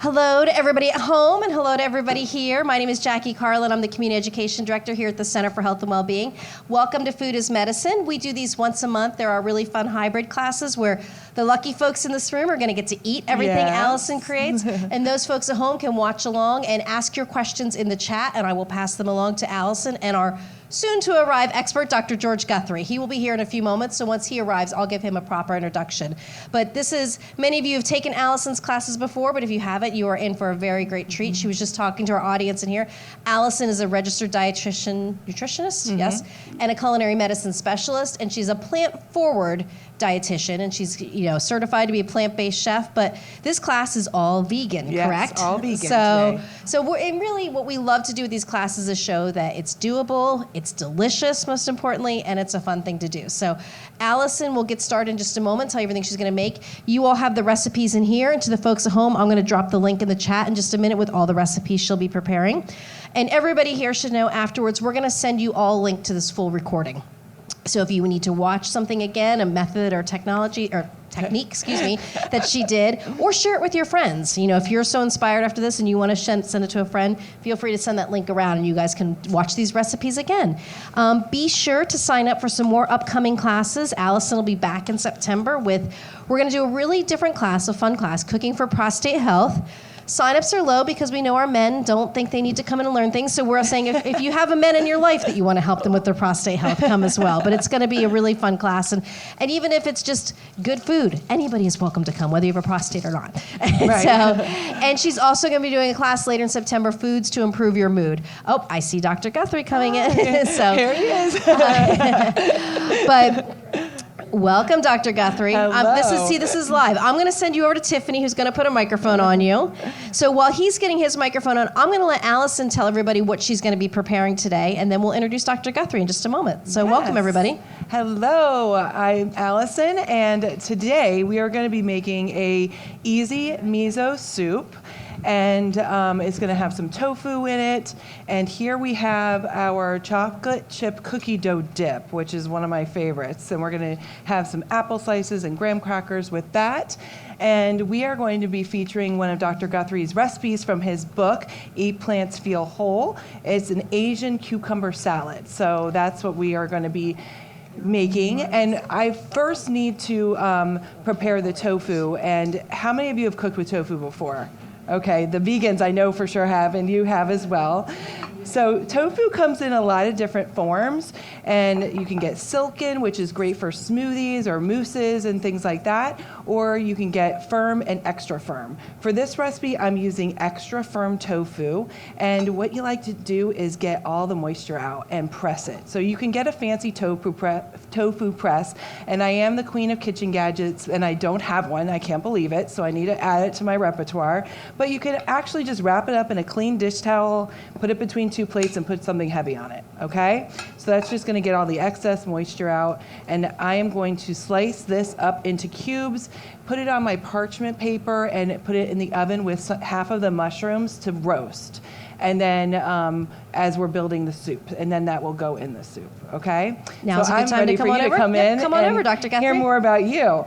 Hello to everybody at home and hello to everybody here. My name is Jackie Carlin. I'm the Community Education Director here at the Center for Health and Wellbeing. Welcome to Food is Medicine. We do these once a month. There are really fun hybrid classes where the lucky folks in this room are going to get to eat everything Allison creates, and those folks at home can watch along and ask your questions in the chat, and I will pass them along to Allison and our soon-to-arrive expert, Dr. George Guthrie. He will be here in a few moments, so once he arrives, I'll give him a proper introduction. But this is, many of you have taken Allison's classes before, but if you haven't, you are in for a very great treat. She was just talking to our audience in here. Allison is a registered dietitian, nutritionist, yes, and a culinary medicine specialist, and she's a plant-forward dietitian, and she's certified to be a plant-based chef, but this class is all vegan, correct? Yes, all vegan today. So and really what we love to do with these classes is show that it's doable, it's delicious, most importantly, and it's a fun thing to do. So Allison will get started in just a moment, tell you everything she's going to make. You all have the recipes in here, and to the folks at home, I'm going to drop the link in the chat in just a minute with all the recipes she'll be preparing. And everybody here should know afterwards, we're going to send you all a link to this full recording. So if you need to watch something again, a method or technique, that she did, or share it with your friends. If you're so inspired after this and you want to send it to a friend, feel free to send that link around and you guys can watch these recipes again. Be sure to sign up for some more upcoming classes. Allison will be back in September we're going to do a really different class, a fun class, Cooking for Prostate Health. Sign-ups are low because we know our men don't think they need to come in and learn things. So we're saying if you have a men in your life that you want to help them with their prostate health, come as well. But it's going to be a really fun class. And even if it's just good food, anybody is welcome to come, whether you have a prostate or not. Right. And she's also going to be doing a class later in September, Foods to Improve Your Mood. Oh, I see Dr. Guthrie coming in. So here he is. But welcome, Dr. Guthrie. Hello. This is live. I'm going to send you over to Tiffany, who's going to put a microphone on you. So while he's getting his microphone on, I'm going to let Allison tell everybody what she's going to be preparing today, and then we'll introduce Dr. Guthrie in just a moment. So welcome, everybody. Hello, I'm Allison, and today we are going to be making a easy miso soup. And it's going to have some tofu in it. And here we have our chocolate chip cookie dough dip, which is one of my favorites. And we're going to have some apple slices and graham crackers with that. And we are going to be featuring one of Dr. Guthrie's recipes from his book, Eat Plants, Feel Whole. It's an Asian cucumber salad. So that's what we are going to be making. And I first need to prepare the tofu. And how many of you have cooked with tofu before? Okay, the vegans I know for sure have, and you have as well. So tofu comes in a lot of different forms, and you can get silken, which is great for smoothies or mousses and things like that, or you can get firm and extra firm. For this recipe, I'm using extra firm tofu, and what you like to do is get all the moisture out and press it. So you can get a fancy tofu press, and I am the queen of kitchen gadgets, and I don't have one. I can't believe it, so I need to add it to my repertoire. But you can actually just wrap it up in a clean dish towel, put it between two plates, and put something heavy on it, okay? So that's just gonna get all the excess moisture out, and I am going to slice this up into cubes, put it on my parchment paper, and put it in the oven with half of the mushrooms to roast. And then as we're building the soup, and then that will go in the soup, okay? Now's so a good I'm time ready to come for on you over. to come in Come on and over, Dr. Guthrie. hear more about you.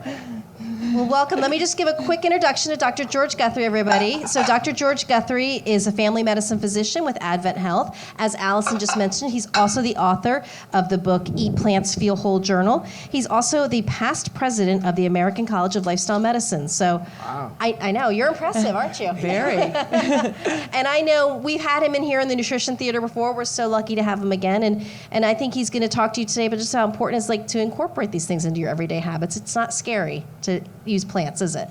Well, welcome. Let me just give a quick introduction to Dr. George Guthrie, everybody. So Dr. George Guthrie is a family medicine physician with AdventHealth. As Allison just mentioned, he's also the author of the book Eat Plants, Feel Whole Journal. He's also the past president of the American College of Lifestyle Medicine. So wow. I know, you're impressive, aren't you? Very. And I know we've had him in here in the Nutrition Theater before. We're so lucky to have him again. And I think he's going to talk to you today about just how important it is to incorporate these things into your everyday habits. It's not scary to use plants, is it?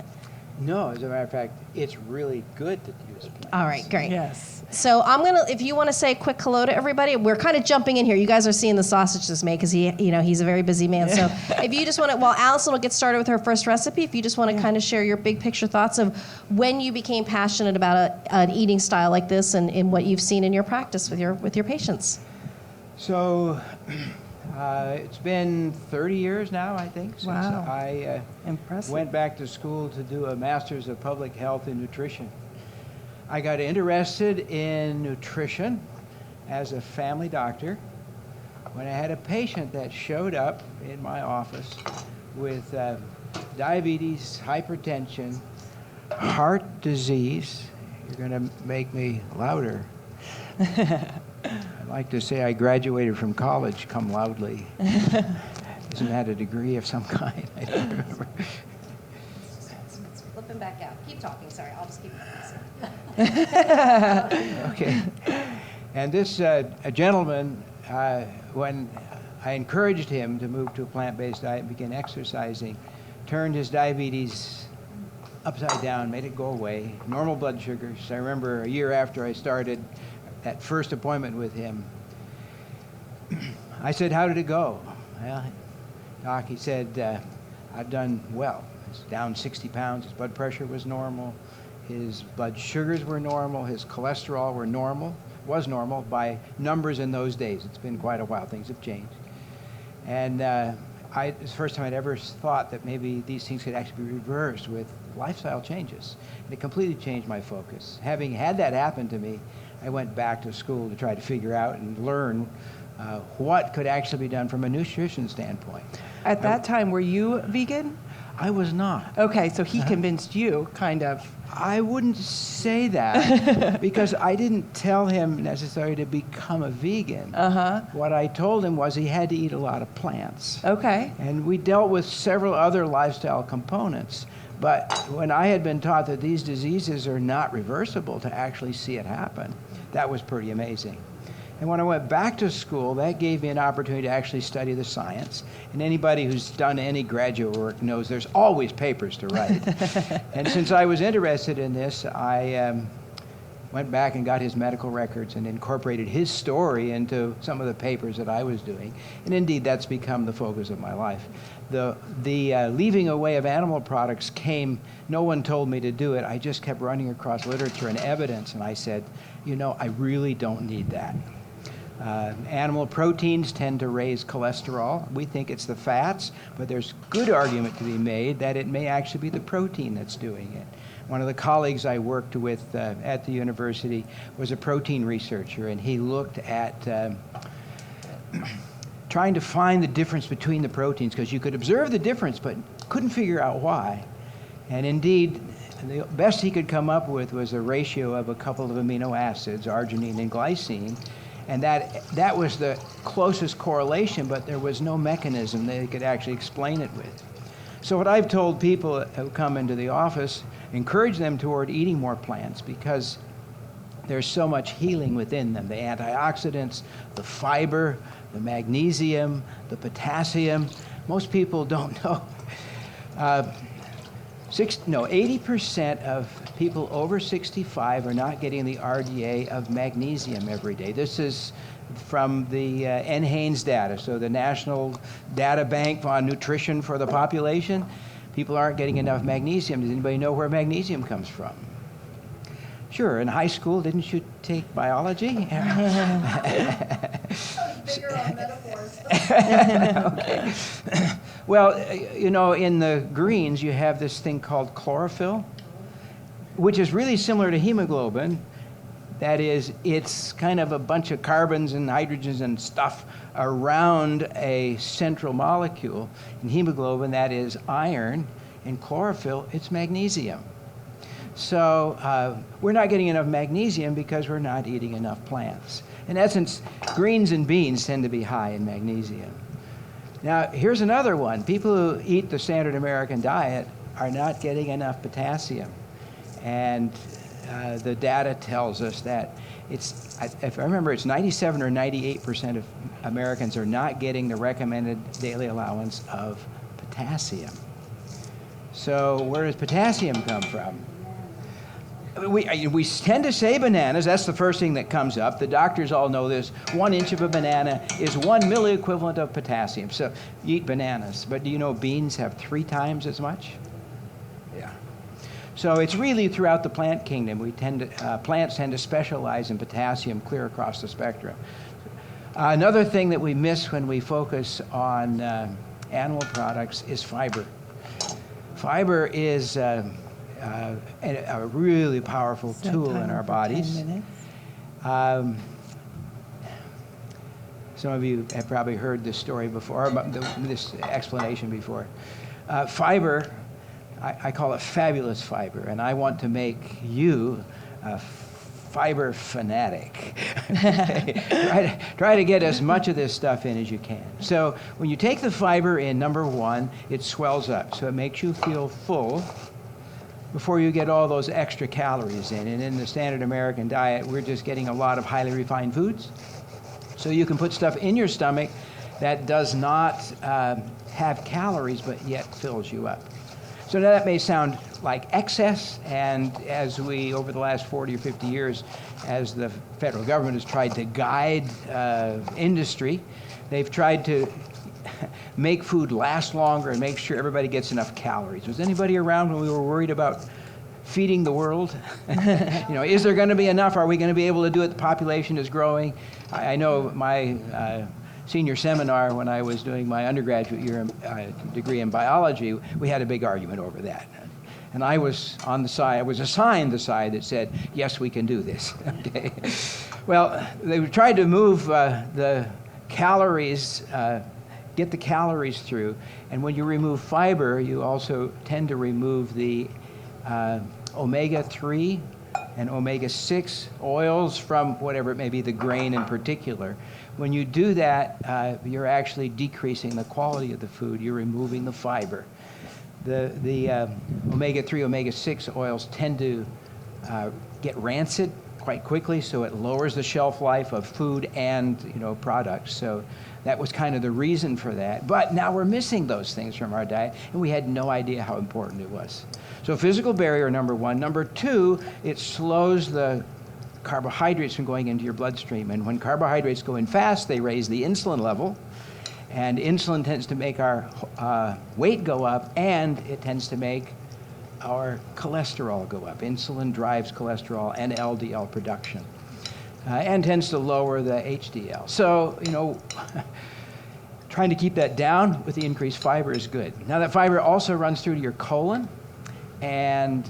No, as a matter of fact, it's really good to use plants. All right, great. Yes. So if you want to say a quick hello to everybody, we're kind of jumping in here. You guys are seeing the sausage that's made because he's a very busy man. So if you just want to, while Allison will get started with her first recipe, if you just want to kind of share your big picture thoughts of when you became passionate about an eating style like this and what you've seen in your practice with your patients. So it's been 30 years now, I think, since I went back to school to do a Master's of Public Health in Nutrition. I got interested in nutrition as a family doctor when I had a patient that showed up in my office with diabetes, hypertension, heart disease. You're going to make me louder. I'd like to say I graduated from college cum loudly. Isn't that a degree of some kind? I don't remember. It's flipping back out. Keep talking, sorry. I'll just keep talking. Okay. And this a gentleman, when I encouraged him to move to a plant-based diet and begin exercising, turned his diabetes upside down, made it go away, normal blood sugars. I remember a year after I started that first appointment with him, I said, "How did it go?" Well, Doc, he said, "I've done well. He's down 60 pounds. His blood pressure was normal. His blood sugars were normal. His cholesterol was normal by numbers in those days. It's been quite a while. Things have changed." And it's the first time I'd ever thought that maybe these things could actually be reversed with lifestyle changes. And it completely changed my focus. Having had that happen to me, I went back to school to try to figure out and learn what could actually be done from a nutrition standpoint. At that time, were you vegan? I was not. Okay, so he convinced you, kind of. I wouldn't say that because I didn't tell him necessarily to become a vegan. What I told him was he had to eat a lot of plants. Okay. And we dealt with several other lifestyle components. But when I had been taught that these diseases are not reversible, to actually see it happen, that was pretty amazing. And when I went back to school, that gave me an opportunity to actually study the science. And anybody who's done any graduate work knows there's always papers to write. And since I was interested in this, I went back and got his medical records and incorporated his story into some of the papers that I was doing. And indeed, that's become the focus of my life. The leaving away of animal products came, no one told me to do it. I just kept running across literature and evidence, and I said, you know, I really don't need that. Animal proteins tend to raise cholesterol. We think it's the fats, but there's good argument to be made that it may actually be the protein that's doing it. One of the colleagues I worked with at the university was a protein researcher, and he looked at trying to find the difference between the proteins, because you could observe the difference but couldn't figure out why. And indeed, the best he could come up with was a ratio of a couple of amino acids, arginine and glycine, and that was the closest correlation, but there was no mechanism they could actually explain it with. So what I've told people who come into the office, encourage them toward eating more plants, because there's so much healing within them. The antioxidants, the fiber, the magnesium, the potassium. Most people don't know. 80% of people over 65 are not getting the RDA of magnesium every day. This is from the NHANES data, so the National Data Bank on Nutrition for the Population. People aren't getting enough magnesium. Does anybody know where magnesium comes from? Sure, in high school, didn't you take biology? Bigger on metaphors. Okay. Well, you know, in the greens, you have this thing called chlorophyll, which is really similar to hemoglobin. That is, it's kind of a bunch of carbons and hydrogens and stuff around a central molecule. In hemoglobin, that is iron. In chlorophyll, it's magnesium. So we're not getting enough magnesium because we're not eating enough plants. In essence, greens and beans tend to be high in magnesium. Now, here's another one. People who eat the standard American diet are not getting enough potassium. And the data tells us that if I remember, it's 97 or 98% of Americans are not getting the recommended daily allowance of potassium. So where does potassium come from? We tend to say bananas. That's the first thing that comes up. The doctors all know this. 1 inch of a banana is 1 milliequivalent of potassium. So you eat bananas. But do you know beans have 3 times as much? Yeah. So it's really throughout the plant kingdom. Plants tend to specialize in potassium clear across the spectrum. Another thing that we miss when we focus on animal products is fiber. Fiber is a really powerful tool in our bodies. 10 minutes. Some of you have probably heard this story before, this explanation before. Fiber I call it fabulous fiber, and I want to make you a fiber fanatic. Try to get as much of this stuff in as you can. So when you take the fiber in, number one, it swells up, so it makes you feel full before you get all those extra calories in. And in the standard American diet, we're just getting a lot of highly refined foods. So you can put stuff in your stomach that does not have calories, but yet fills you up. So now that may sound like excess, and as we, over the last 40 or 50 years, as the federal government has tried to guide industry, they've tried to make food last longer and make sure everybody gets enough calories. Was anybody around when we were worried about feeding the world? Is there going to be enough? Are we going to be able to do it? The population is growing. I know my senior seminar, when I was doing my undergraduate year degree in biology, we had a big argument over that. And I was on the side, I was assigned the side that said, yes, we can do this. Okay. Well, they tried to move the calories, get the calories through. And when you remove fiber, you also tend to remove the omega-3 and omega-6 oils from whatever it may be, the grain in particular. When you do that, you're actually decreasing the quality of the food. You're removing the fiber. The omega-3, omega-6 oils tend to get rancid quite quickly, so it lowers the shelf life of food and products. So that was kind of the reason for that. But now we're missing those things from our diet, and we had no idea how important it was. So physical barrier, number one. Number two, it slows the carbohydrates from going into your bloodstream. And when carbohydrates go in fast, they raise the insulin level. And insulin tends to make our weight go up, and it tends to make our cholesterol go up. Insulin drives cholesterol and LDL production, and tends to lower the HDL. So, trying to keep that down with the increased fiber is good. Now, that fiber also runs through to your colon, and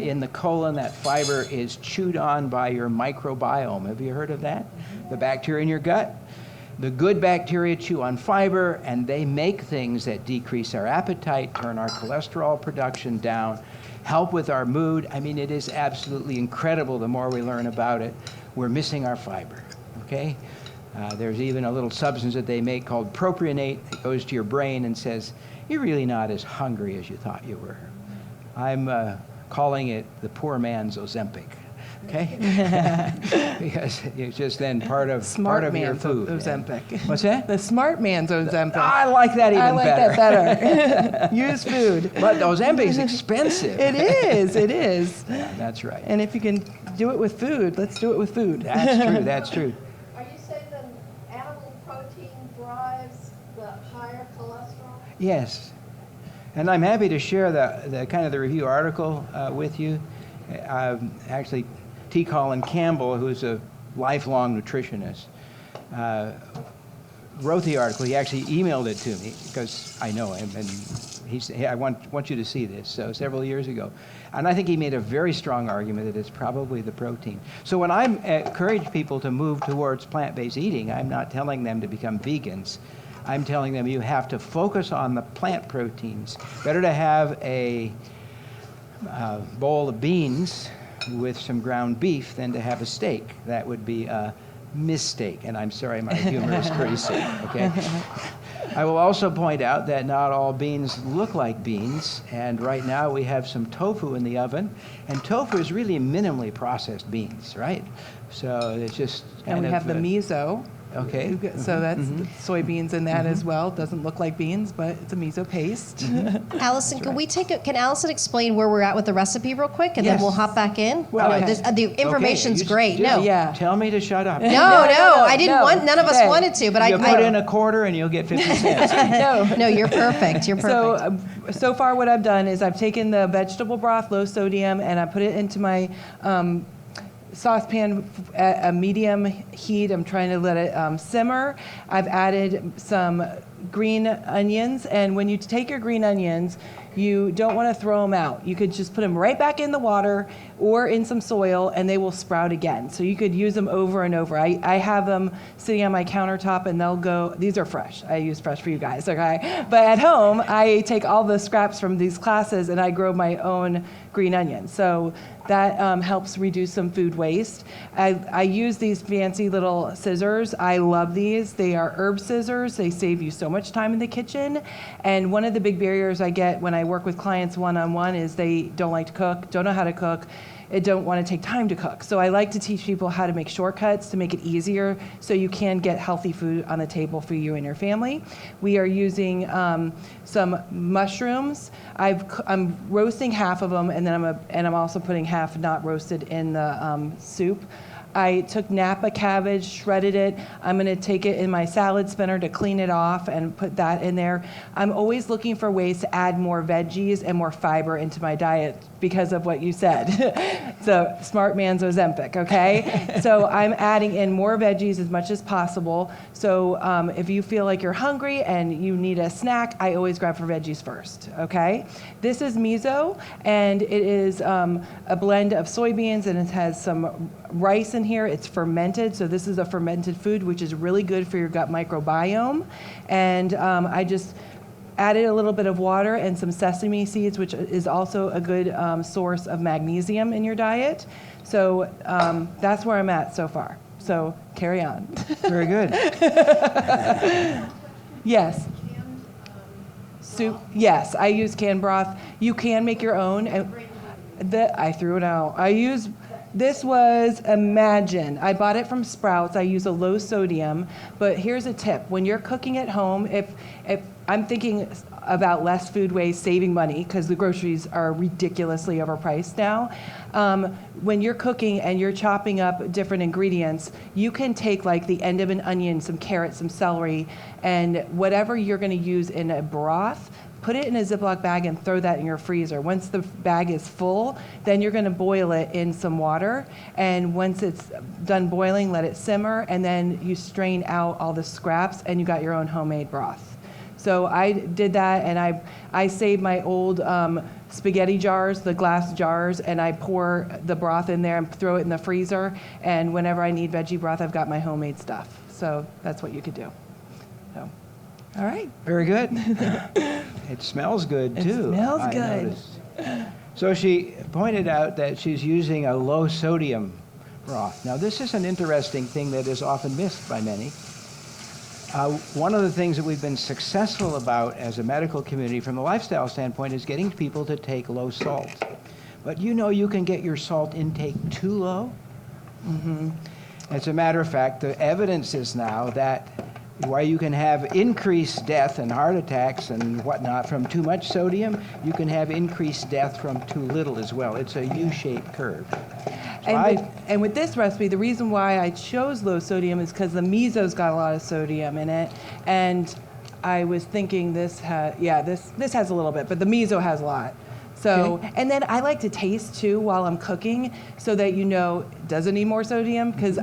in the colon, that fiber is chewed on by your microbiome. Have you heard of that? The bacteria in your gut? The good bacteria chew on fiber, and they make things that decrease our appetite, turn our cholesterol production down, help with our mood. I mean, it is absolutely incredible the more we learn about it. We're missing our fiber, okay? There's even a little substance that they make called propionate that goes to your brain and says, you're really not as hungry as you thought you were. I'm calling it the poor man's Ozempic. Okay, because it's just then part of your food. Ozempic. What's that? The smart man's Ozempic. I like that even better. I like that better. Use food. But Ozempic is expensive. It is. It is. Yeah, that's right. And if you can do it with food, let's do it with food. That's true. That's true. Are you saying that animal protein drives the higher cholesterol? Yes, and I'm happy to share the kind of the review article with you. Actually, T. Colin Campbell, who's a lifelong nutritionist, wrote the article. He actually emailed it to me because I know him, and he said, hey, I want you to see this, so several years ago. And I think he made a very strong argument that it's probably the protein. So when I encourage people to move towards plant-based eating, I'm not telling them to become vegans. I'm telling them you have to focus on the plant proteins. Better to have a bowl of beans with some ground beef than to have a steak. That would be a mistake, and I'm sorry, my humor is pretty sick, okay? I will also point out that not all beans look like beans, and right now we have some tofu in the oven, and tofu is really minimally processed beans, right? So it's just and we have the miso. Okay. So that's soybeans in that as well. Doesn't look like beans, but it's a miso paste. Allison, can Allison explain where we're at with the recipe real quick, and Yes. then we'll hop back in? Well, okay. The information's Okay, great. you No. just Yeah. Tell me to shut up. No, I didn't no, want. None of us today. wanted to, but You I put in a quarter and you'll get 50 cents. No, you're perfect. You're perfect. So far what I've done is I've taken the vegetable broth, low sodium, and I put it into my saucepan at a medium heat. I'm trying to let it simmer. I've added some green onions, and when you take your green onions, you don't want to throw them out. You could just put them right back in the water or in some soil, and they will sprout again. So you could use them over and over. I have them sitting on my countertop, and they'll go, these are fresh. I use fresh for you guys, okay? But at home, I take all the scraps from these classes, and I grow my own green onions. So that helps reduce some food waste. I use these fancy little scissors. I love these. They are herb scissors. They save you so much time in the kitchen. And one of the big barriers I get when I work with clients one-on-one is they don't like to cook, don't know how to cook, and don't want to take time to cook. So I like to teach people how to make shortcuts to make it easier so you can get healthy food on the table for you and your family. We are using some mushrooms. I'm roasting half of them, and then I'm also putting half not roasted in the soup. I took Napa cabbage, shredded it. I'm going to take it in my salad spinner to clean it off and put that in there. I'm always looking for ways to add more veggies and more fiber into my diet because of what you said. So smart man's Ozempic, okay? So I'm adding in more veggies as much as possible. So if you feel like you're hungry and you need a snack, I always grab for veggies first, okay? This is miso, and it is a blend of soybeans, and it has some rice in here. It's fermented, so this is a fermented food, which is really good for your gut microbiome. And I just added a little bit of water and some sesame seeds, which is also a good source of magnesium in your diet. So that's where I'm at so far. So carry on. Very good. Yes. Soup. Yes, I use canned broth. You can make your own. I threw it out. This was Imagine. I bought it from Sprouts. I use a low sodium, but here's a tip. When you're cooking at home, if I'm thinking about less food waste, saving money, because the groceries are ridiculously overpriced now. When you're cooking and you're chopping up different ingredients, you can take like the end of an onion, some carrots, some celery, and whatever you're going to use in a broth, put it in a Ziploc bag and throw that in your freezer. Once the bag is full, then you're going to boil it in some water. And once it's done boiling, let it simmer, and then you strain out all the scraps, and you got your own homemade broth. So I did that, and I saved my old spaghetti jars, the glass jars, and I pour the broth in there and throw it in the freezer. And whenever I need veggie broth, I've got my homemade stuff. So that's what you could do. So, all right. Very good. It smells good, too. It smells good. Noticed. So she pointed out that she's using a low sodium broth. Now, this is an interesting thing that is often missed by many. One of the things that we've been successful about as a medical community from the lifestyle standpoint is getting people to take low salt. But you know you can get your salt intake too low. Mm-hmm. As a matter of fact, the evidence is now that while you can have increased death and heart attacks and whatnot from too much sodium, you can have increased death from too little as well. It's a U-shaped curve. So and with this recipe, the reason why I chose low sodium is because the miso's got a lot of sodium in it, and I was thinking this has a little bit, but the miso has a lot. So, okay. And then I like to taste too while I'm cooking, so that does it need more sodium? Because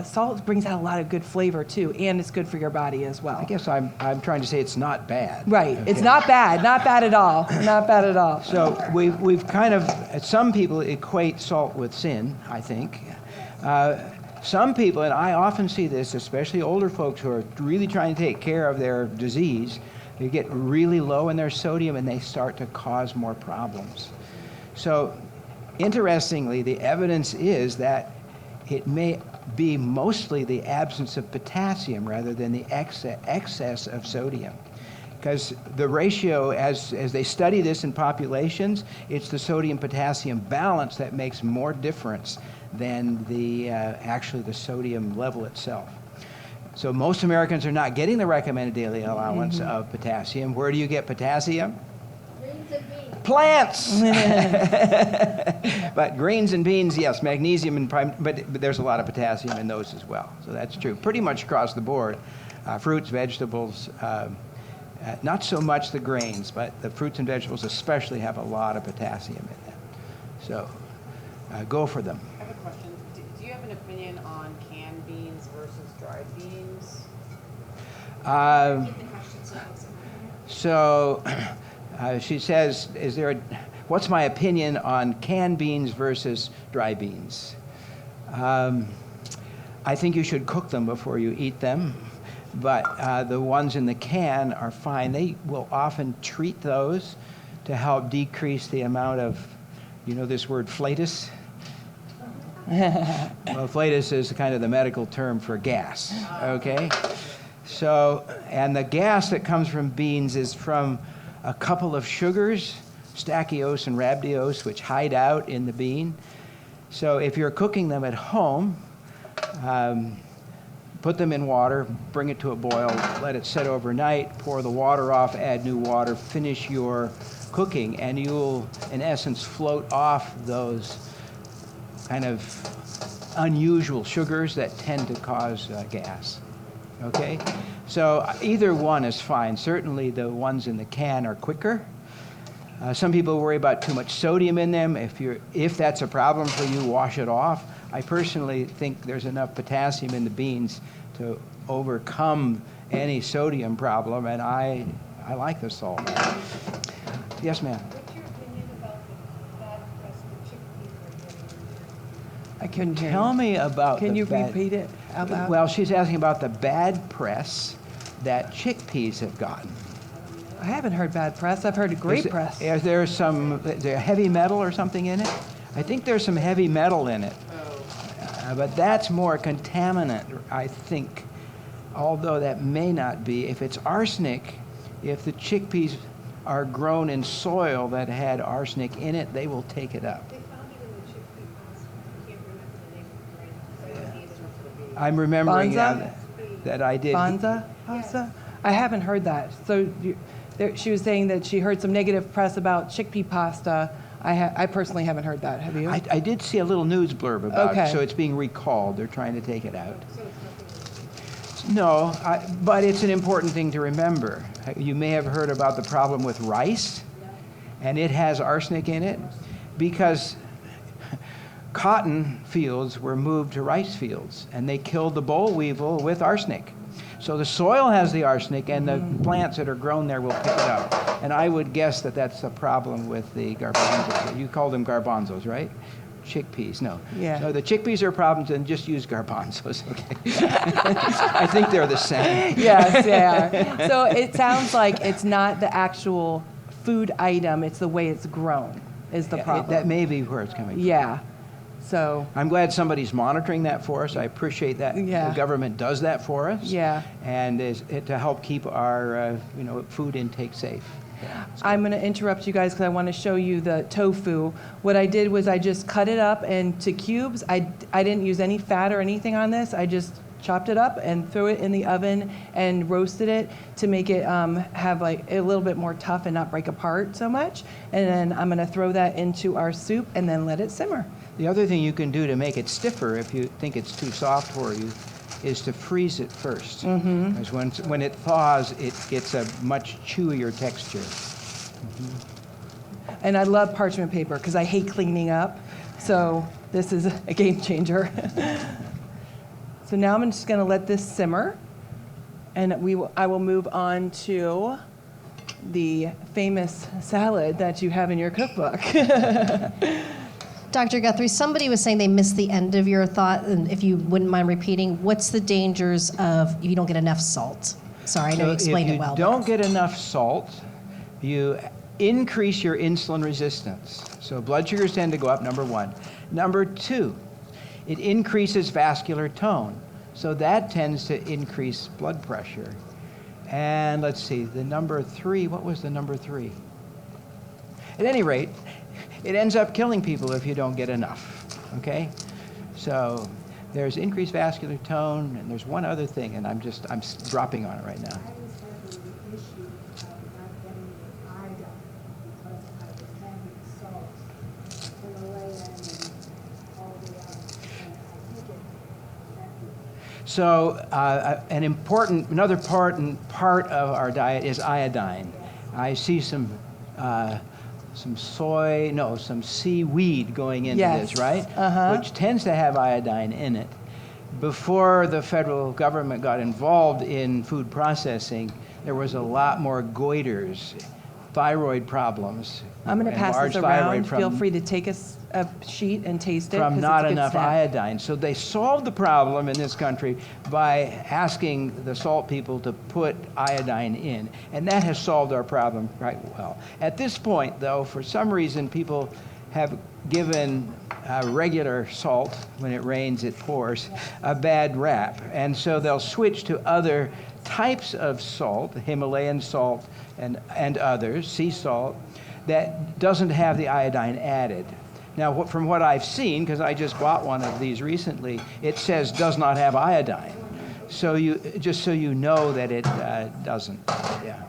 salt brings out a lot of good flavor too, and it's good for your body as well. I guess I'm trying to say it's not bad. Right, okay. It's not bad at all, not bad at all. So we've kind of, some people equate salt with sin, I think. Some people, and I often see this, especially older folks who are really trying to take care of their disease, they get really low in their sodium and they start to cause more problems. So interestingly, the evidence is that it may be mostly the absence of potassium rather than the excess of sodium. Because the ratio, as they study this in populations, it's the sodium-potassium balance that makes more difference than actually the sodium level itself. So most Americans are not getting the recommended daily allowance of potassium. Where do you get potassium? Greens and beans. Plants! But greens and beans, yes, magnesium, but there's a lot of potassium in those as well. So that's true. Pretty much across the board. Fruits, vegetables, not so much the grains, but the fruits and vegetables especially have a lot of potassium in them. So go for them. I have a question. Do you have an opinion on canned beans versus dried beans? She says, what's my opinion on canned beans versus dry beans? I think you should cook them before you eat them, but the ones in the can are fine. They will often treat those to help decrease the amount of, you know this word flatus? Well, flatus is kind of the medical term for gas, okay? So, and the gas that comes from beans is from a couple of sugars, stachyose and rhabdiose, which hide out in the bean. So if you're cooking them at home, put them in water, bring it to a boil, let it set overnight, pour the water off, add new water, finish your cooking, and you'll, in essence, float off those kind of unusual sugars that tend to cause gas. Okay? So either one is fine. Certainly the ones in the can are quicker. Some people worry about too much sodium in them. If that's a problem for you, wash it off. I personally think there's enough potassium in the beans to overcome any sodium problem, and I like the salt. Yes, ma'am. What's your opinion about the bad press the chickpeas are getting? I couldn't hear Tell you. me about Can the you bad, repeat it out loud? Well, she's asking about the bad press that chickpeas have gotten. I haven't heard bad press. I've heard great press. Is there heavy metal or something in it? I think there's some heavy metal in it. But that's more contaminant, I think, although that may not be. If it's arsenic, if the chickpeas are grown in soil that had arsenic in it, they will take it up. They found it in the chickpea pasta. I can't remember the name of the brand. I'm remembering Bonza? that I did. Bonza pasta? I haven't heard that. So she was saying that she heard some negative press about chickpea pasta. I personally haven't heard that. Have you? I did see a little news blurb about Okay. it, so it's being recalled. They're trying to take it out. No, but it's an important thing to remember. You may have heard about the problem with rice, and it has arsenic in it because cotton fields were moved to rice fields, and they killed the boll weevil with arsenic. So the soil has the arsenic, and the plants that are grown there will pick it up. And I would guess that that's a problem with the garbanzos. You call them garbanzos, right? Chickpeas, no. Yeah. So the chickpeas are problems, and just use garbanzos, okay? I think they're the same. Yes, they are. So it sounds like it's not the actual food item, it's the way it's grown is the problem. That may be where it's coming from. Yeah. So, I'm glad somebody's monitoring that for us. I appreciate that Yeah. the government does that for us. Yeah. And to help keep our food intake safe. I'm going to interrupt you guys because I want to show you the tofu. What I did was I just cut it up into cubes. I didn't use any fat or anything on this. I just chopped it up and threw it in the oven and roasted it to make it have like a little bit more tough and not break apart so much. And then I'm going to throw that into our soup and then let it simmer. The other thing you can do to make it stiffer if you think it's too soft for you is to freeze it first. Because when it thaws, it gets a much chewier texture. And I love parchment paper because I hate cleaning up. So this is a game changer. So now I'm just going to let this simmer. And I will move on to the famous salad that you have in your cookbook. Dr. Guthrie, somebody was saying they missed the end of your thought, and if you wouldn't mind repeating, what's the dangers of if you don't get enough salt? Sorry, I know you explained it well. If you don't get enough salt, you increase your insulin resistance. So blood sugars tend to go up, number one. Number two, it increases vascular tone. So that tends to increase blood pressure. And let's see, the number three, what was the number three? At any rate, it ends up killing people if you don't get enough, okay? So there's increased vascular tone, and there's one other thing, and I'm dropping on it right now. I was having the issue of not getting the iodine because I was having salt, Himalayan, and all the others. And I think it affected. So another part of our diet is iodine. I see some seaweed going into Yes. this, right? Uh-huh. Which tends to have iodine in it. Before the federal government got involved in food processing, there was a lot more goiters thyroid problems. I'm going to pass large this thyroid around. Feel free to take a sheet and taste it. From 'cause not it's a good enough snack. iodine. So they solved the problem in this country by asking the salt people to put iodine in. And that has solved our problem quite well. At this point, though, for some reason, people have given regular salt, when it rains, it pours, a bad rap. And so they'll switch to other types of salt, Himalayan salt and others, sea salt, that doesn't have the iodine added. Now, from what I've seen, because I just bought one of these recently, it says does not have iodine. So just so you know that it doesn't. Yeah.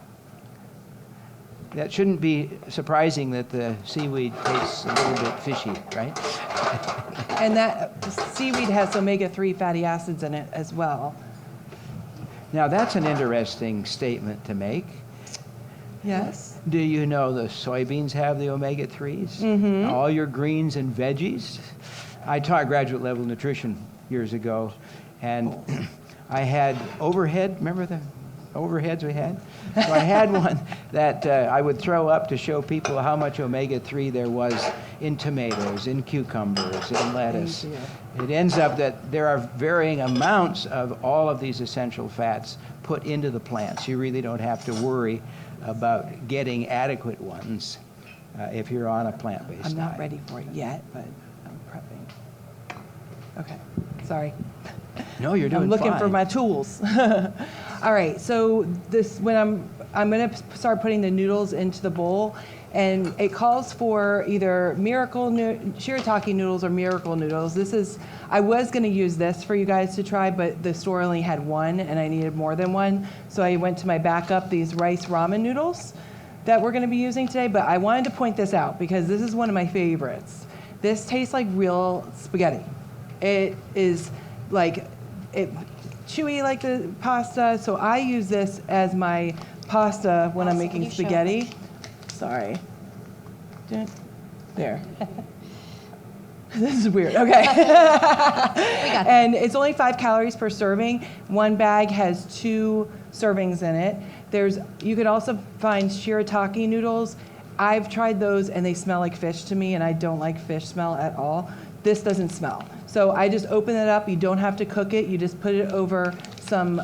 That shouldn't be surprising that the seaweed tastes a little bit fishy, right? And that seaweed has omega-3 fatty acids in it as well. Now, that's an interesting statement to make. Yes. Do you know the soybeans have the omega-3s? Mm-hmm. All your greens and veggies? I taught graduate level nutrition years ago, and I had overhead, remember the overheads we had? So I had one that I would throw up to show people how much omega-3 there was in tomatoes, in cucumbers, in lettuce. It ends up that there are varying amounts of all of these essential fats put into the plants. You really don't have to worry about getting adequate ones if you're on a plant-based diet. I'm not ready for it yet, but I'm prepping. Okay, sorry. No, you're doing I'm looking fine. for my tools. All right, so I'm going to start putting the noodles into the bowl, and it calls for either shirataki noodles or miracle noodles. I was going to use this for you guys to try, but the store only had one, and I needed more than one, so I went to my backup, these rice ramen noodles that we're going to be using today. But I wanted to point this out because this is one of my favorites. This tastes like real spaghetti. It is chewy like the pasta, so I use this as my pasta when I'm making spaghetti. Sorry. There. This is weird. Okay. And it's only 5 calories per serving. One bag has 2 servings in it. You could also find shirataki noodles. I've tried those and they smell like fish to me, and I don't like fish smell at all. This doesn't smell. So I just open it up. You don't have to cook it. You just put it over some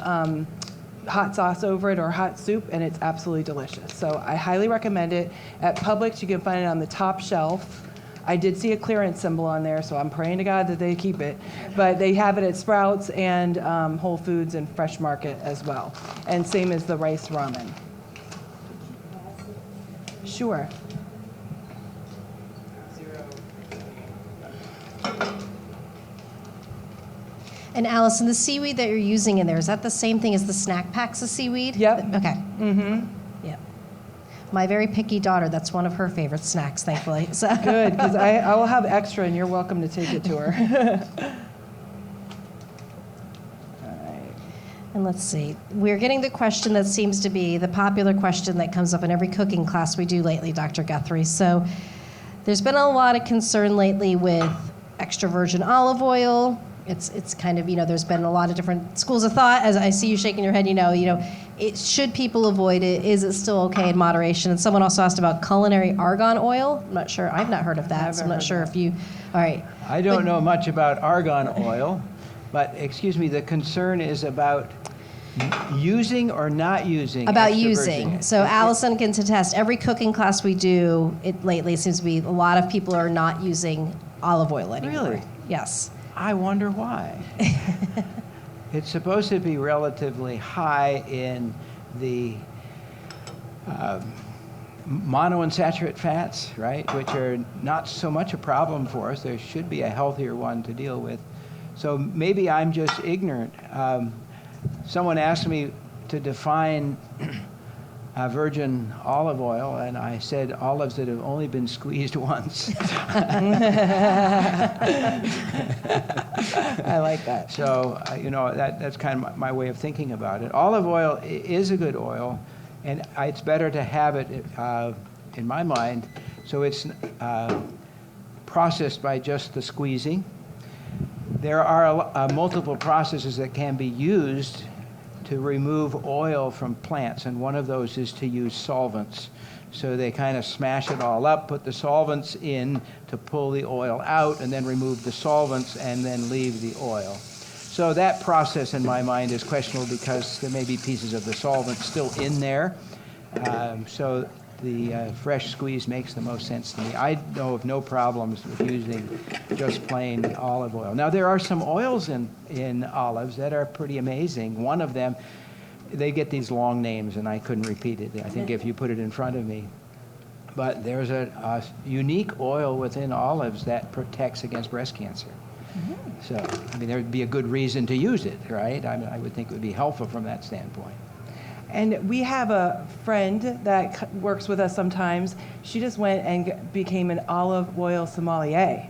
hot sauce over it or hot soup, and it's absolutely delicious. So I highly recommend it. At Publix, you can find it on the top shelf. I did see a clearance symbol on there, so I'm praying to God that they keep it. But they have it at Sprouts and Whole Foods and Fresh Market as well. And same as the rice ramen. Sure. And Allison, the seaweed that you're using in there, is that the same thing as the snack packs of seaweed? Yep. Okay. Mm-hmm. Yep. My very picky daughter, that's one of her favorite snacks, thankfully. So. Good, because I will have extra, and you're welcome to take it to her. All right. And let's see. We're getting the question that seems to be the popular question that comes up in every cooking class we do lately, Dr. Guthrie. So there's been a lot of concern lately with extra virgin olive oil. It's kind of, there's been a lot of different schools of thought. As I see you shaking your head, should people avoid it? Is it still okay in moderation? And someone also asked about culinary argan oil. I'm not sure. I've not heard of that, so I'm not sure if you, all right. I don't know much about argan oil, but excuse me, the concern is about using or not using About extra using. virgin. So Allison can attest, every cooking class we do, it lately seems to be a lot of people are not using olive oil anymore. Really? Yes. I wonder why. It's supposed to be relatively high in the monounsaturated fats, right, which are not so much a problem for us. There should be a healthier one to deal with. So maybe I'm just ignorant. Someone asked me to define virgin olive oil, and I said olives that have only been squeezed once. I like that. So, that's kind of my way of thinking about it. Olive oil is a good oil, and it's better to have it, in my mind, so it's processed by just the squeezing. There are multiple processes that can be used to remove oil from plants, and one of those is to use solvents. So they kind of smash it all up, put the solvents in to pull the oil out, and then remove the solvents and then leave the oil. So that process in my mind is questionable because there may be pieces of the solvent still in there. So the fresh squeeze makes the most sense to me. I know of no problems with using just plain olive oil. Now there are some oils in olives that are pretty amazing. One of them, they get these long names and I couldn't repeat it, I think, if you put it in front of me. But there's a unique oil within olives that protects against breast cancer. So, I mean, there would be a good reason to use it, right? I would think it would be helpful from that standpoint. And we have a friend that works with us sometimes. She just went and became an olive oil sommelier.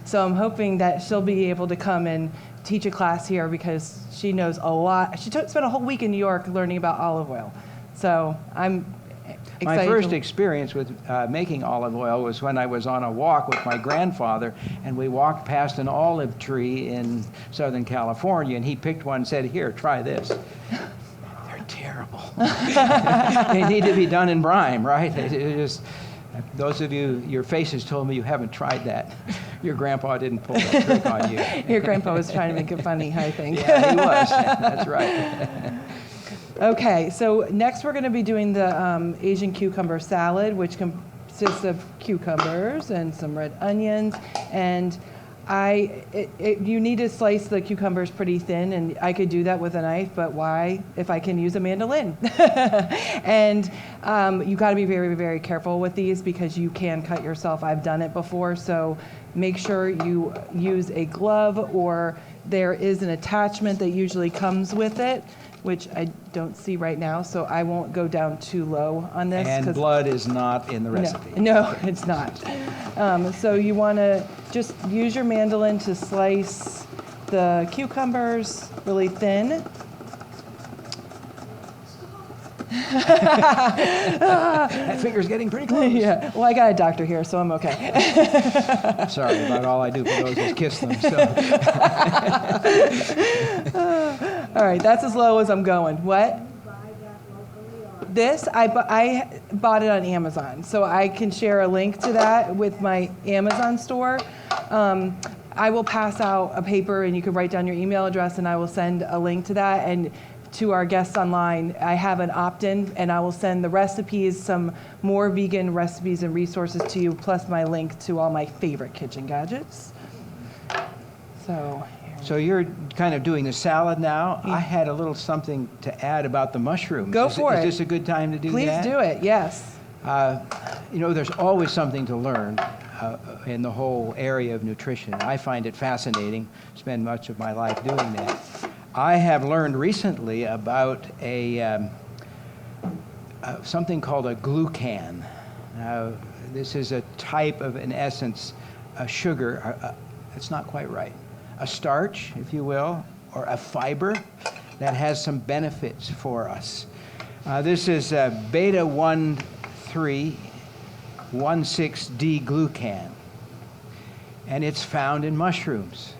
So I'm hoping that she'll be able to come and teach a class here because she knows a lot. She spent a whole week in New York learning about olive oil. So I'm excited. My first experience with making olive oil was when I was on a walk with my grandfather, and we walked past an olive tree in Southern California, and he picked one and said, "Here, try this." They're terrible. They need to be done in brine, right? It just, those of you, your faces told me you haven't tried that. Your grandpa didn't pull that trick on you. Your grandpa was trying to make it funny, I think. Yeah, he was. That's right. Okay, so next we're going to be doing the Asian cucumber salad, which consists of cucumbers and some red onions. And you need to slice the cucumbers pretty thin, and I could do that with a knife, but why if I can use a mandolin? And you got to be very, very careful with these because you can cut yourself. I've done it before, so make sure you use a glove, or there is an attachment that usually comes with it, which I don't see right now, so I won't go down too low on this. And blood is not in the recipe. No, it's not. So you want to just use your mandolin to slice the cucumbers really thin. That finger's getting pretty close. Yeah, well, I got a doctor here, so I'm okay. Sorry about all I do for those who kiss them. So. All right, that's as low as I'm going. What? This, I bought it on Amazon, so I can share a link to that with my Amazon store. I will pass out a paper, and you can write down your email address, and I will send a link to that. And to our guests online, I have an opt-in, and I will send the recipes, some more vegan recipes and resources to you, plus my link to all my favorite kitchen gadgets. So you're kind of doing the salad now. I had a little something to add about the mushrooms. Go for it. Is this a good time to do that? Please do it, yes. There's always something to learn in the whole area of nutrition. I find it fascinating, spend much of my life doing that. I have learned recently about something called a glucan. Now, this is a type of, in essence, a sugar. It's not quite right. A starch, if you will, or a fiber that has some benefits for us. This is beta-1,3,16-D-glucan, and it's found in mushrooms.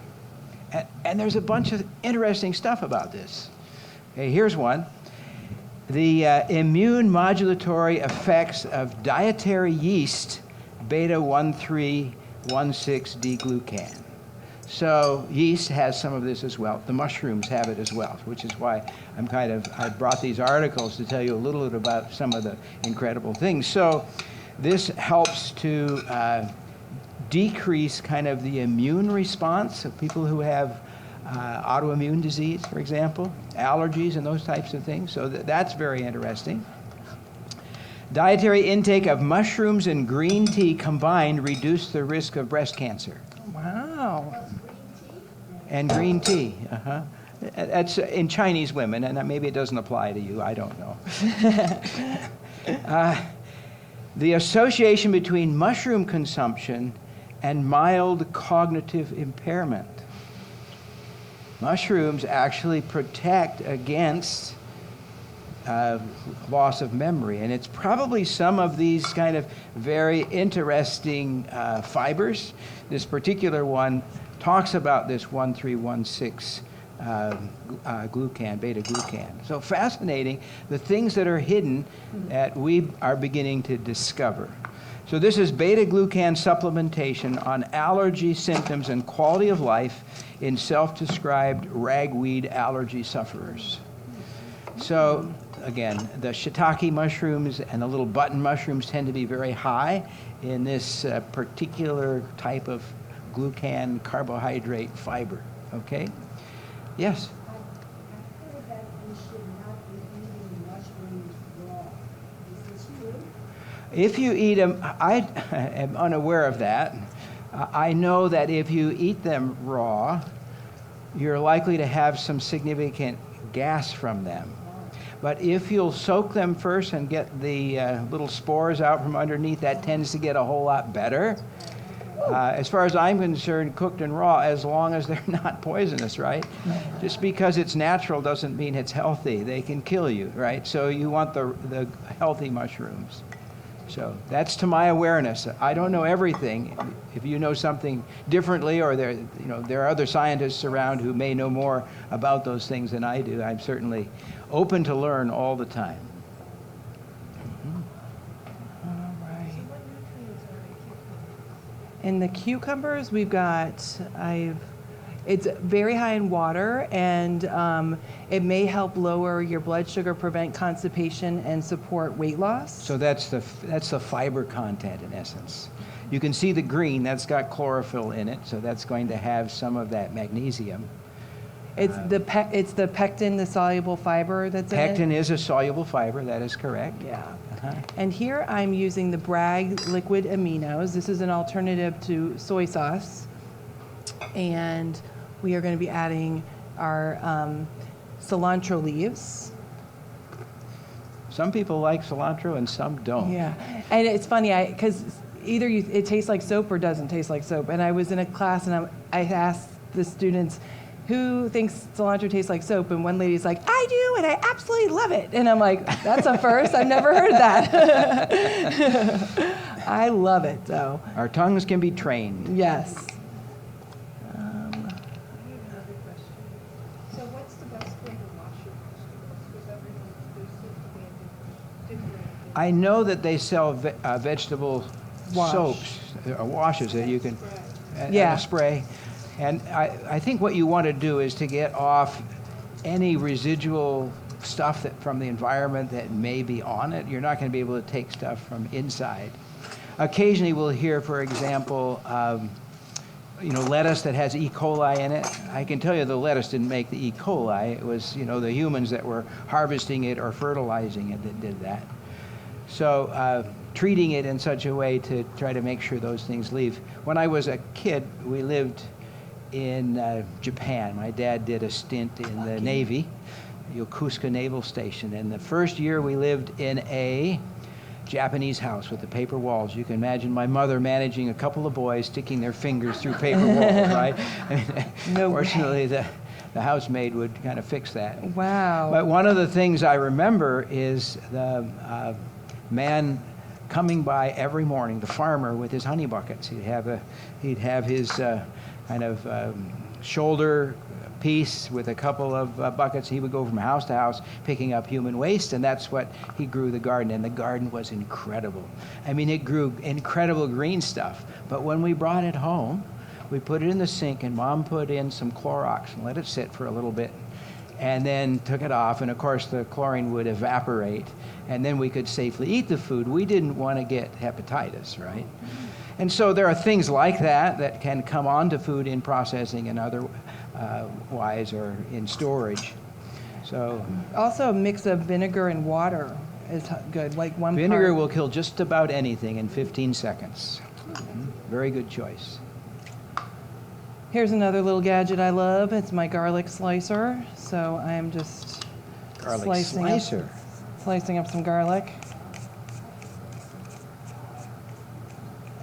And there's a bunch of interesting stuff about this. Okay, here's one. The immune modulatory effects of dietary yeast, beta-1,3,16-D-glucan. So yeast has some of this as well. The mushrooms have it as well, which is why I brought these articles to tell you a little bit about some of the incredible things. So this helps to decrease kind of the immune response of people who have autoimmune disease, for example, allergies and those types of things. So that's very interesting. Dietary intake of mushrooms and green tea combined reduce the risk of breast cancer. Wow. And green tea. That's in Chinese women, and maybe it doesn't apply to you. I don't know. The association between mushroom consumption and mild cognitive impairment. Mushrooms actually protect against loss of memory, and it's probably some of these kind of very interesting fibers. This particular one talks about this 1,3,1,6 glucan, beta-glucan. So fascinating, the things that are hidden that we are beginning to discover. So this is beta-glucan supplementation on allergy symptoms and quality of life in self-described ragweed allergy sufferers. So again, the shiitake mushrooms and the little button mushrooms tend to be very high in this particular type of glucan carbohydrate fiber. Okay? Yes? I heard that we should not be eating mushrooms raw. Is this true? If you eat them, I am unaware of that. I know that if you eat them raw, you're likely to have some significant gas from them. But if you'll soak them first and get the little spores out from underneath, that tends to get a whole lot better. As far as I'm concerned, cooked and raw, as long as they're not poisonous, right? Just because it's natural doesn't mean it's healthy. They can kill you, right? So you want the healthy mushrooms. So that's to my awareness. I don't know everything. If you know something differently, or there are other scientists around who may know more about those things than I do, I'm certainly open to learn all the time. All right. In the cucumbers, we've got, it's very high in water, and it may help lower your blood sugar, prevent constipation, and support weight loss. So that's the fiber content in essence. You can see the green, that's got chlorophyll in it, so that's going to have some of that magnesium. It's the pectin, the soluble fiber that's in it. Pectin is a soluble fiber, that is correct. Yeah. And here I'm using the Bragg liquid aminos. This is an alternative to soy sauce. And we are going to be adding our cilantro leaves. Some people like cilantro and some don't. Yeah. And it's funny, because either it tastes like soap or doesn't taste like soap. And I was in a class and I asked the students, who thinks cilantro tastes like soap? And one lady's like, I do, and I absolutely love it. And I'm like, that's a first. I've never heard that. I love it, though. Our tongues can be trained. Yes. So what's the best way to wash your vegetables? Because everyone, there seems to be a different. I know that they sell vegetable Wash. soaps, washes that you can Yeah. spray. And I think what you want to do is to get off any residual stuff from the environment that may be on it. You're not going to be able to take stuff from inside. Occasionally we'll hear, for example, lettuce that has E. coli in it. I can tell you the lettuce didn't make the E. coli. It was, the humans that were harvesting it or fertilizing it that did that. So treating it in such a way to try to make sure those things leave. When I was a kid, we lived in Japan. My dad did a stint in the Navy, Yokosuka Naval Station. And the first year we lived in a Japanese house with the paper walls. You can imagine my mother managing a couple of boys sticking their fingers through paper walls, right? Fortunately, the housemaid would kind of fix that. Wow. But one of the things I remember is the man coming by every morning, the farmer with his honey buckets. He'd have his kind of shoulder piece with a couple of buckets. He would go from house to house picking up human waste, and that's what he grew the garden. And the garden was incredible. I mean, it grew incredible green stuff. But when we brought it home, we put it in the sink, and Mom put in some Clorox and let it sit for a little bit, and then took it off. And of course, the chlorine would evaporate, and then we could safely eat the food. We didn't want to get hepatitis, right? And so there are things like that can come onto food in processing and otherwise or in storage. So Also, a mix of vinegar and water is good. Like one vinegar part. will kill just about anything in 15 seconds. Very good choice. Here's another little gadget I love. It's my garlic slicer. So I'm just Garlic slicing up some garlic.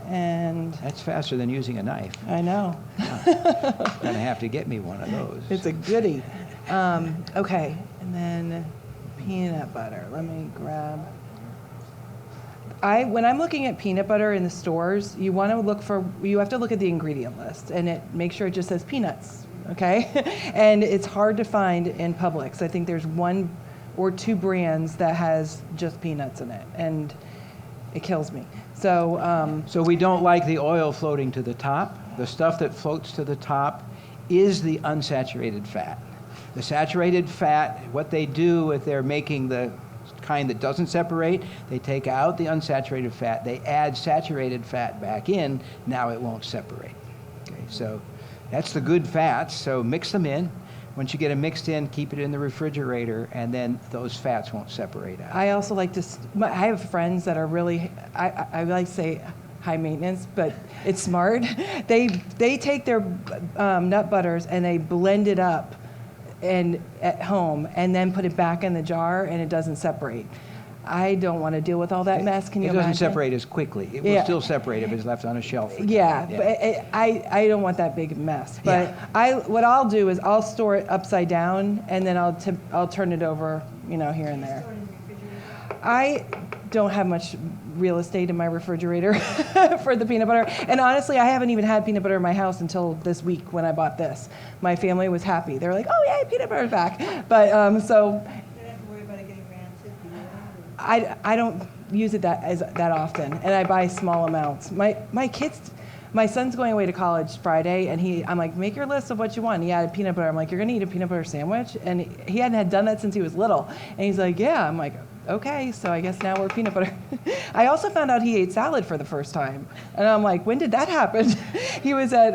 And That's faster than using a knife. I know. Gonna have to get me one of those. It's a goodie. Okay, and then peanut butter. Let me grab. When I'm looking at peanut butter in the stores, you have to look at the ingredient list, and make sure it just says peanuts okay? And it's hard to find in Publix. I think there's 1 or 2 brands that has just peanuts in it, and it kills me. So, So we don't like the oil floating to the top. The stuff that floats to the top is the unsaturated fat. The saturated fat, what they do if they're making the kind that doesn't separate, they take out the unsaturated fat, they add saturated fat back in, now it won't separate. Okay, so that's the good fats, so mix them in. Once you get them mixed in, keep it in the refrigerator, and then those fats won't separate out. I also like to, I have friends that are really, I like to say high maintenance, but it's smart. They take their nut butters and they blend it up and at home and then put it back in the jar and it doesn't separate. I don't want to deal with all that mess. Can you imagine? It doesn't separate as quickly. It will still separate if it's left on a shelf. Yeah, but I don't want that big mess. But what I'll do is I'll store it upside down and then I'll turn it over, here and there. I don't have much real estate in my refrigerator for the peanut butter. And honestly, I haven't even had peanut butter in my house until this week when I bought this. My family was happy. They were like, "Oh yay, peanut butter's back." But so I don't use it that often, and I buy small amounts. My son's going away to college Friday, and I'm like, make your list of what you want. He added peanut butter. I'm like, you're gonna eat a peanut butter sandwich? And he hadn't done that since he was little. And he's like, yeah. I'm like, okay, so I guess now we're peanut butter. I also found out he ate salad for the first time. And I'm like, when did that happen? He was at,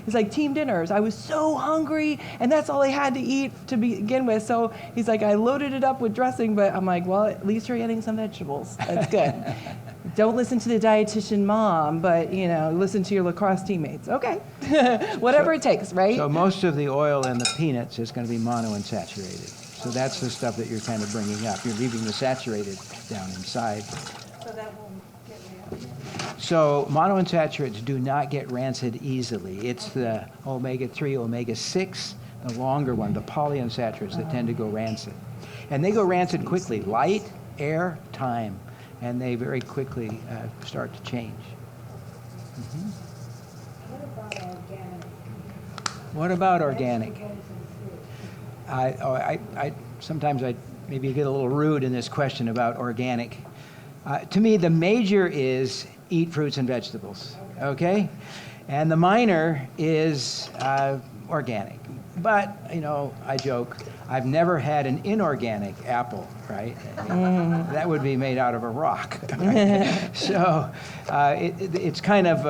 he's like, team dinners. I was so hungry, and that's all I had to eat to begin with. So he's like, I loaded it up with dressing, but I'm like, well, at least you're getting some vegetables. That's good. Don't listen to the dietitian mom, but, listen to your lacrosse teammates. Okay, whatever it takes, right? So most of the oil in the peanuts is going to be monounsaturated. So that's the stuff that you're kind of bringing up. You're leaving the saturated down inside. So that won't get rancid? So monounsaturates do not get rancid easily. It's the omega-3, omega-6, the longer one, the polyunsaturates that tend to go rancid. And they go rancid quickly. Light, air, time. And they very quickly start to change. Mm-hmm. What about What about organic? organic? Sometimes I maybe get a little rude in this question about organic. To me, the major is eat fruits and vegetables, okay? And the minor is organic. But, I joke, I've never had an inorganic apple, right? That would be made out of a rock. Right? So it's kind of,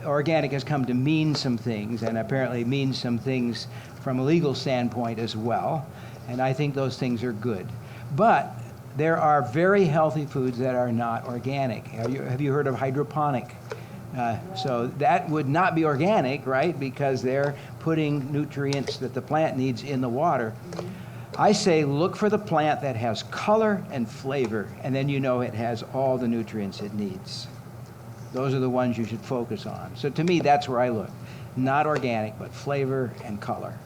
organic has come to mean some things, and apparently means some things from a legal standpoint as well. And I think those things are good. But there are very healthy foods that are not organic. Have you heard of hydroponic? So that would not be organic, right? Because they're putting nutrients that the plant needs in the water. I say look for the plant that has color and flavor, and then it has all the nutrients it needs. Those are the ones you should focus on. So to me, that's where I look. Not organic, but flavor and color.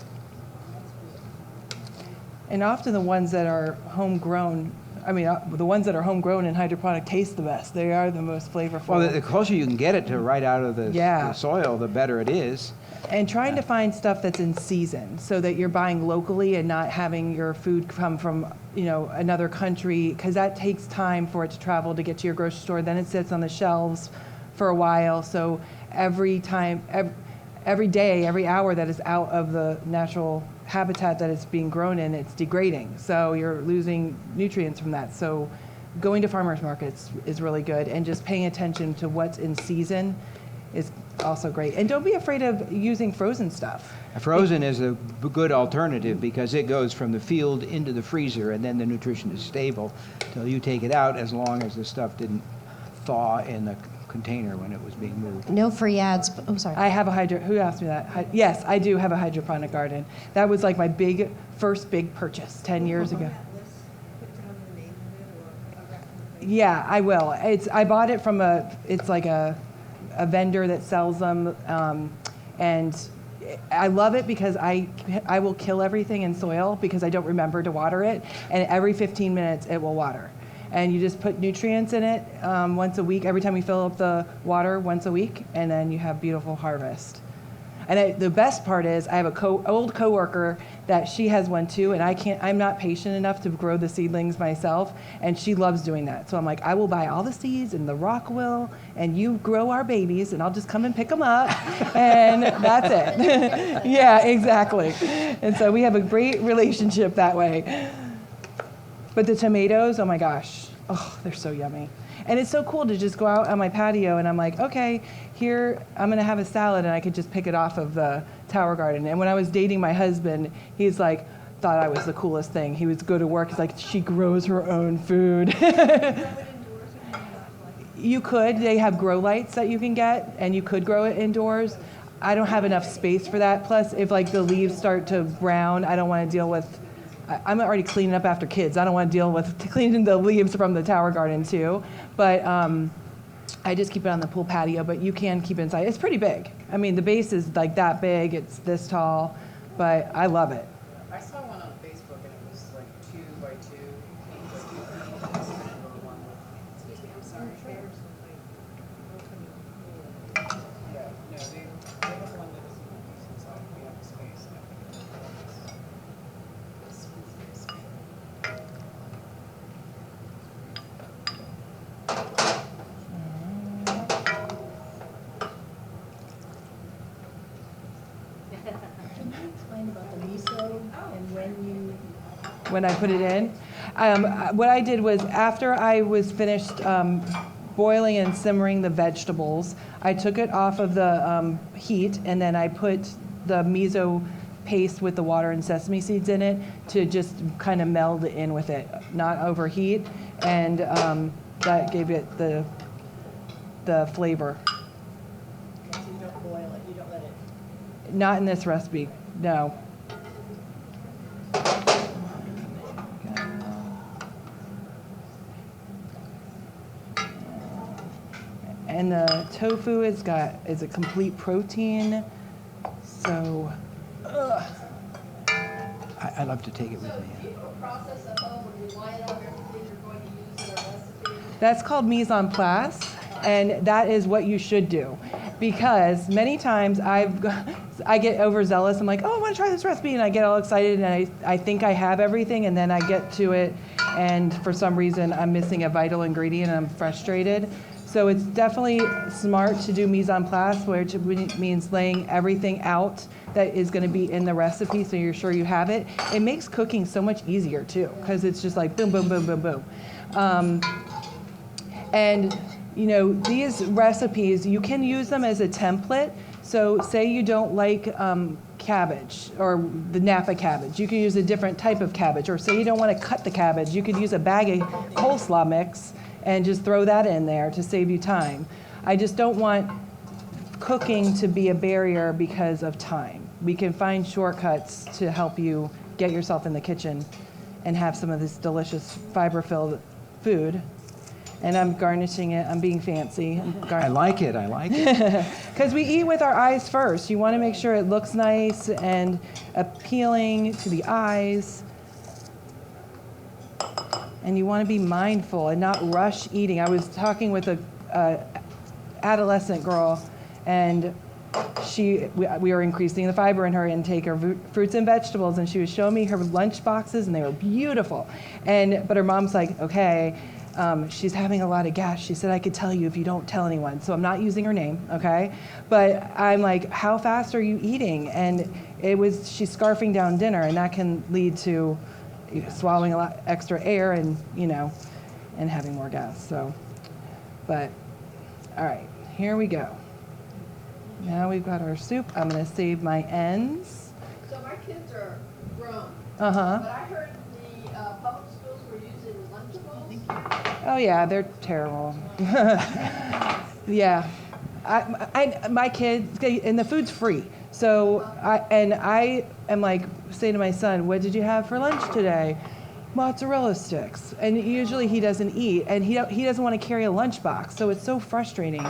And often the ones that are homegrown, the ones that are homegrown and hydroponic taste the best. They are the most flavorful. Well, the closer you can get it to right out of the soil, the better it is. And trying to find stuff that's in season so that you're buying locally and not having your food come from, another country, because that takes time for it to travel to get to your grocery store. Then it sits on the shelves for a while. So every day, every hour that is out of the natural habitat that it's being grown in, it's degrading. So you're losing nutrients from that. So going to farmers markets is really good, and just paying attention to what's in season is also great. And don't be afraid of using frozen stuff. Frozen is a good alternative because it goes from the field into the freezer, and then the nutrition is stable till you take it out, as long as the stuff didn't thaw in the container when it was being moved. No free ads. Oh, sorry. I have who asked me that? Yes, I do have a hydroponic garden. That was like my first big purchase 10 years ago. Yeah, I will. I bought it from it's like a vendor that sells them, and I love it because I will kill everything in soil because I don't remember to water it, and every 15 minutes it will water. And you just put nutrients in it once a week, every time you fill up the water once a week, and then you have beautiful harvest. And the best part is I have a old coworker that she has one too, and I'm not patient enough to grow the seedlings myself, and she loves doing that. So I'm like, I will buy all the seeds and the rock will, and you grow our babies, and I'll just come and pick them up, and that's it. Yeah, exactly. And so we have a great relationship that way. But the tomatoes, oh my gosh, oh, they're so yummy. And it's so cool to just go out on my patio and I'm like, okay, here I'm gonna have a salad, and I could just pick it off of the tower garden. And when I was dating my husband, he's like, thought I was the coolest thing. He would go to work, he's like, she grows her own food. You could, they have grow lights that you can get, and you could grow it indoors. I don't have enough space for that. Plus, if like the leaves start to brown, I don't wanna deal with, I'm already cleaning up after kids. I don't want to deal with cleaning the leaves from the tower garden too. But I just keep it on the pool patio, but you can keep it inside. It's pretty big. I mean, the base is like that big. It's this tall, but I love it. I saw one on Facebook and it was like 2 by 2. Excuse me, I'm sorry. Yeah, no, they have one that is inside. We have the space. And I think Can you explain about the miso and when I put it in. What I did was after I was finished boiling and simmering the vegetables, I took it off of the heat, and then I put the miso paste with the water and sesame seeds in it to just kind of meld in with it, not overheat, and that gave it the flavor. So you don't boil it, you don't let it. Not in this recipe, no. And the tofu is a complete protein, so. I love to take it with So me. do you have a process at home when you line up everything you're going to use in a recipe? That's called mise en place, and that is what you should do. Because many times I get overzealous. I'm like, oh, I want to try this recipe, and I get all excited, and I think I have everything, and then I get to it, and for some reason I'm missing a vital ingredient, and I'm frustrated. So it's definitely smart to do mise en place, which means laying everything out that is going to be in the recipe, so you're sure you have it. It makes cooking so much easier too, because it's just like boom, boom, boom, boom, boom. And you know, these recipes, you can use them as a template. So say you don't like cabbage or the Napa cabbage, you can use a different type of cabbage. Or say you don't want to cut the cabbage, you could use a bag of coleslaw mix and just throw that in there to save you time. I just don't want cooking to be a barrier because of time. We can find shortcuts to help you get yourself in the kitchen and have some of this delicious fiber-filled food. And I'm garnishing it. I'm being fancy. I like it. Because we eat with our eyes first. You want to make sure it looks nice and appealing to the eyes. And you want to be mindful and not rush eating. I was talking with a adolescent girl, and we were increasing the fiber in her intake of fruits and vegetables, and she was showing me her lunch boxes, and they were beautiful. But her mom's like, okay, she's having a lot of gas. She said, I could tell you if you don't tell anyone. So I'm not using her name, okay? But I'm like, how fast are you eating? And she's scarfing down dinner, and that can lead to swallowing a lot extra air and, and having more gas. So, but, all right, here we go. Now we've got our soup. I'm going to save my ends. So my kids are grown. Uh-huh. But I heard the public schools were using Lunchables. Oh, yeah, they're terrible. Yeah. My kids, and the food's free. So, I am like, say to my son, what did you have for lunch today? Mozzarella sticks. And usually he doesn't eat, and he doesn't want to carry a lunchbox, so it's so frustrating.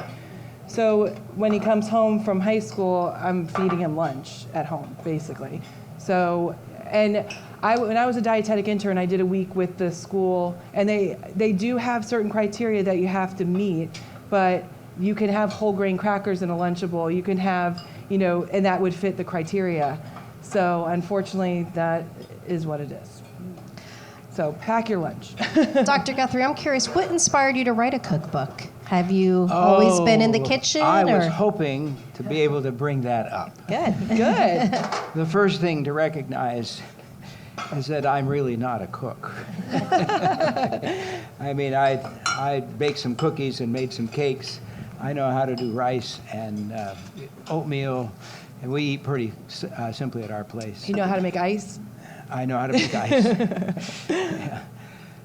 So when he comes home from high school, I'm feeding him lunch at home, basically. So, and when I was a dietetic intern, I did a week with the school, and they do have certain criteria that you have to meet, but you can have whole grain crackers in a Lunchable. You can have, and that would fit the criteria. So unfortunately, that is what it is. So pack your lunch. Dr. Guthrie, I'm curious, what inspired you to write a cookbook? Have you always been in the kitchen? I was hoping to be able to bring that up. Good. Good. The first thing to recognize is that I'm really not a cook. I mean, I baked some cookies and made some cakes. I know how to do rice and oatmeal, and we eat pretty simply at our place. You know how to make ice? I know how to make ice. Yeah.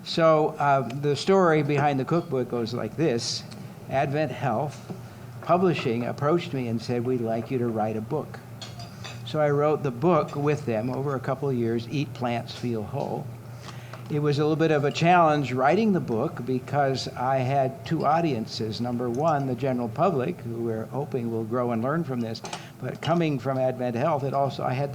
So the story behind the cookbook goes like this. AdventHealth Publishing approached me and said, we'd like you to write a book. So I wrote the book with them over a couple of years, Eat Plants, Feel Whole. It was a little bit of a challenge writing the book because I had two audiences. Number one, the general public, who we're hoping will grow and learn from this. But coming from AdventHealth, I had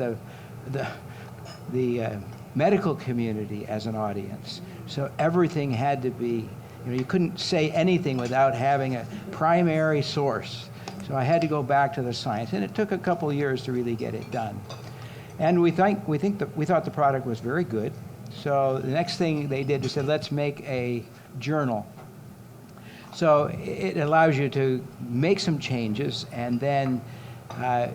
the medical community as an audience. So everything had to be, you couldn't say anything without having a primary source. So I had to go back to the science, and it took a couple of years to really get it done. And we thought the product was very good. So the next thing they did was said, let's make a journal. So it allows you to make some changes and then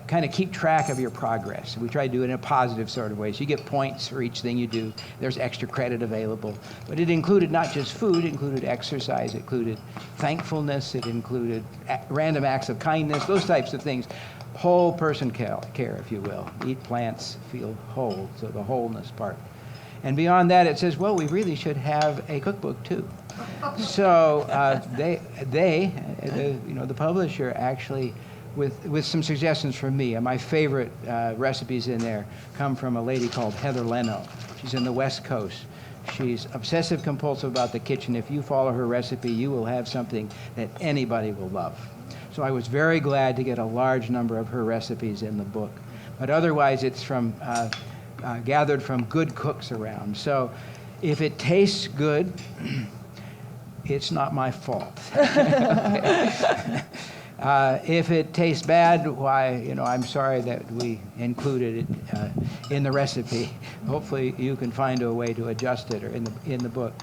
kind of keep track of your progress. We try to do it in a positive sort of way. So you get points for each thing you do. There's extra credit available. But it included not just food, it included exercise, it included thankfulness, it included random acts of kindness, those types of things. Whole person care, if you will. Eat plants, feel whole, so the wholeness part. And beyond that, it says, well, we really should have a cookbook too. So the publisher actually, with some suggestions from me, and my favorite recipes in there come from a lady called Heather Leno. She's in the West Coast. She's obsessive compulsive about the kitchen. If you follow her recipe, you will have something that anybody will love. So I was very glad to get a large number of her recipes in the book. But otherwise, it's from gathered from good cooks around. So if it tastes good, it's not my fault. If it tastes bad, why, I'm sorry that we included it in the recipe. Hopefully you can find a way to adjust it or in the book.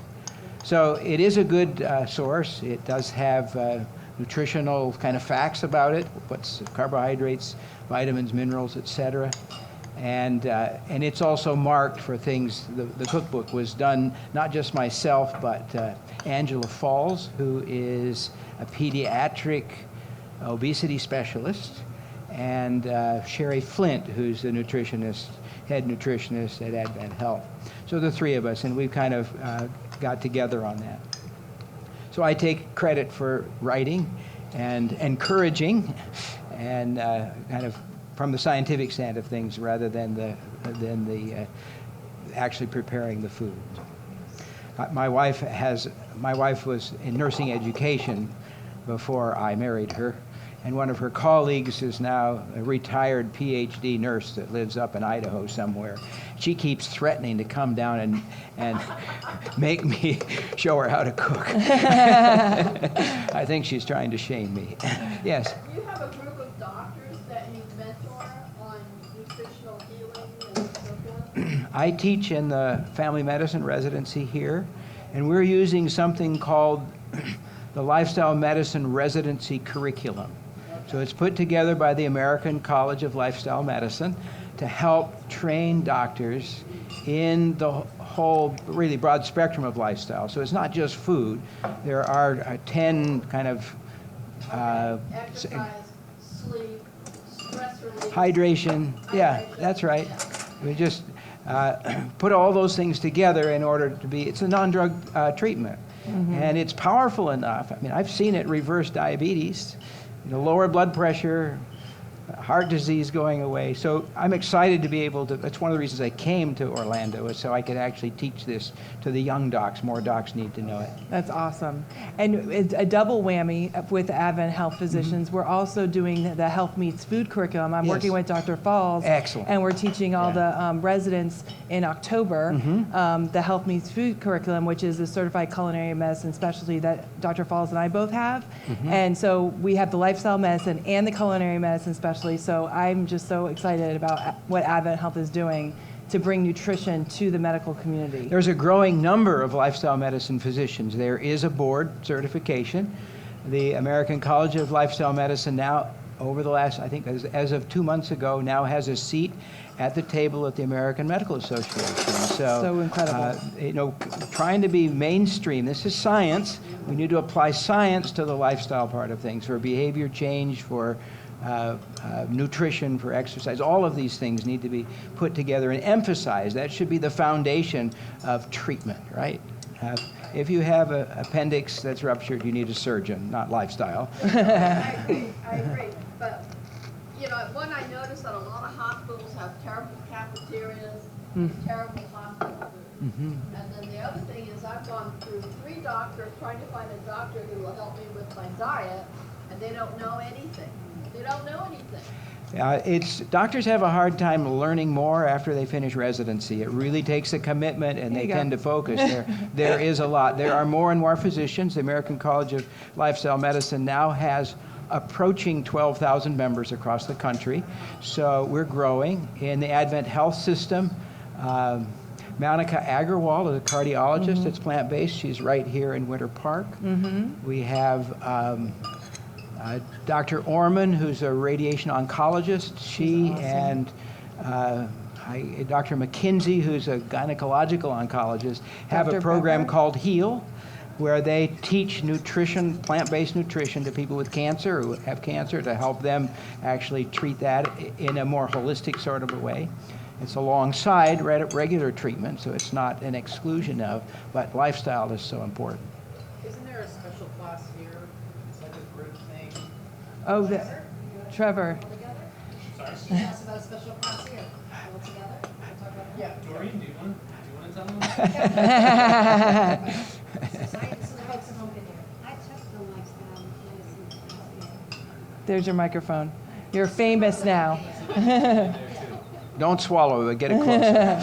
So it is a good source. It does have nutritional kind of facts about it, what's carbohydrates, vitamins, minerals, etc. And it's also marked for things. The cookbook was done, not just myself, but Angela Falls, who is a pediatric obesity specialist, and Sherry Flint, who's a nutritionist, head nutritionist at AdventHealth. So the three of us, and we've kind of got together on that. So I take credit for writing and encouraging, and kind of from the scientific side of things rather than the actually preparing the food. My wife was in nursing education before I married her, and one of her colleagues is now a retired PhD nurse that lives up in Idaho somewhere. She keeps threatening to come down and make me show her how to cook. I think she's trying to shame me. Yes? Do you have a group of doctors that you mentor on nutritional healing and so forth? I teach in the family medicine residency here, and we're using something called the Lifestyle Medicine Residency Curriculum. So it's put together by the American College of Lifestyle Medicine to help train doctors in the whole really broad spectrum of lifestyle. So it's not just food. There are 10 kind of Exercise, sleep, stress relief. hydration. Yeah, that's right. We just put all those things together in order to be, it's a non-drug treatment. Mm-hmm. And it's powerful enough. I mean, I've seen it reverse diabetes, lower blood pressure, heart disease going away. So I'm excited to be able to, that's one of the reasons I came to Orlando, is so I could actually teach this to the young docs. More docs need to know it. That's awesome. And it's a double whammy with AdventHealth physicians. Mm-hmm. We're also doing the Health Meets Food curriculum. I'm working with Dr. Falls. Excellent. And we're teaching all the residents in October the Health Meets Food curriculum, which is a certified culinary medicine specialty that Dr. Falls and I both have. Mm-hmm. And so we have the lifestyle medicine and the culinary medicine specialty actually. So I'm just so excited about what AdventHealth is doing to bring nutrition to the medical community. There's a growing number of lifestyle medicine physicians. There is a board certification. The American College of Lifestyle Medicine now, over the last, I think as of 2 months ago, now has a seat at the table at the American Medical Association. So incredible. You know, trying to be mainstream. This is science. We need to apply science to the lifestyle part of things, for behavior change, for nutrition, for exercise. All of these things need to be put together and emphasized. That should be the foundation of treatment, right? If you have an appendix that's ruptured, you need a surgeon, not lifestyle. I agree. But, you know, one, I noticed that a lot of hospitals have terrible cafeterias, terrible hospital food. And then the other thing is I've gone through 3 doctors trying to find a doctor who will help me with my diet, and they don't know anything. They don't know anything. Doctors have a hard time learning more after they finish residency. It really takes a commitment, and they tend to focus. There is a lot. There are more and more physicians. The American College of Lifestyle Medicine now has approaching 12,000 members across the country. So we're growing. In the AdventHealth system, Monica Agarwal is a cardiologist that's plant-based. She's right here in Winter Park. We have Dr. Orman, who's a radiation oncologist. She and Dr. McKinsey, who's a gynecological oncologist, have a program called HEAL, where they teach nutrition, plant-based nutrition, to people with cancer who have cancer, to help them actually treat that in a more holistic sort of a way. It's alongside regular treatment, so it's not an exclusion of, but lifestyle is so important. Isn't there a special class here? It's like a group thing. Oh, Trevor. She asked about a special class here. All together? We'll talk about that. Yeah. Doreen, do you want to tell them? So the folks at home can hear. I took the lifestyle medicine class. There's your microphone. You're famous now. Don't swallow it, get it closer.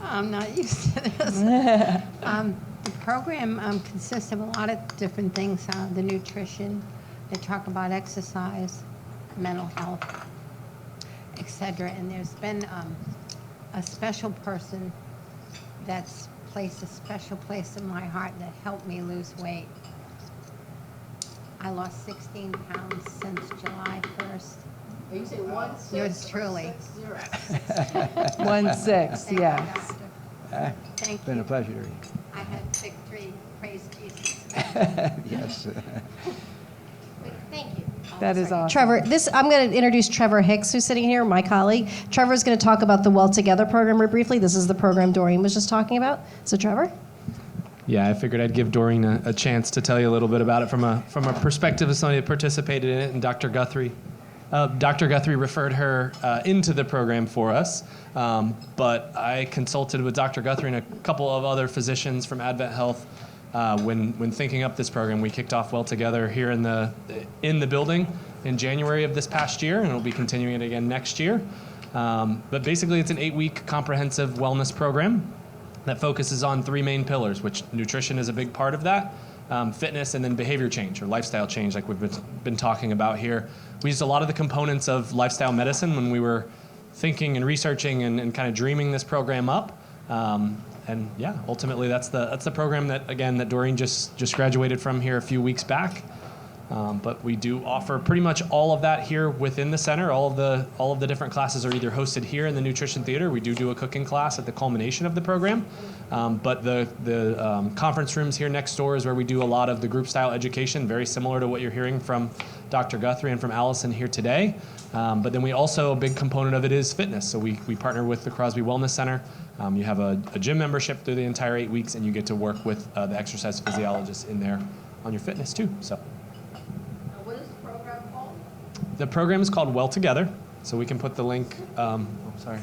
I'm not used to this. The program consists of a lot of different things. The nutrition, they talk about exercise, mental health, etc. And there's been a special person that's placed a special place in my heart that helped me lose weight. I lost 16 pounds since July 1st. You say 1, 6, Yours truly. 6, 0. 1-6, yes. Thank It's been you. a pleasure to read. I had victory, praise Jesus. Yes. Thank you. That is awesome. Trevor, I'm going to introduce Trevor Hicks, who's sitting here, my colleague. Trevor's going to talk about the Well Together program very briefly. This is the program Doreen was just talking about. So, Trevor? Yeah, I figured I'd give Doreen a chance to tell you a little bit about it from a perspective of somebody that participated in it, and Dr. Guthrie. Dr. Guthrie referred her into the program for us, but I consulted with Dr. Guthrie and a couple of other physicians from AdventHealth when thinking up this program. We kicked off Well Together here in the building in January of this past year, and we'll be continuing it again next year. But basically, it's an 8-week comprehensive wellness program that focuses on 3 main pillars, which nutrition is a big part of that, fitness, and then behavior change or lifestyle change, like we've been talking about here. We used a lot of the components of lifestyle medicine when we were thinking and researching and kind of dreaming this program up. And yeah, ultimately that's the program that Doreen just graduated from here a few weeks back. But we do offer pretty much all of that here within the center. All of the different classes are either hosted here in the Nutrition Theater. We do a cooking class at the culmination of the program. But the conference rooms here next door is where we do a lot of the group style education, very similar to what you're hearing from Dr. Guthrie and from Allison here today. But then we also, a big component of it is fitness. So we partner with the Crosby Wellness Center. You have a gym membership through the entire 8 weeks, and you get to work with the exercise physiologists in there on your fitness too. So. What is the program called? The program is called Well Together, so we can put the link. Sorry.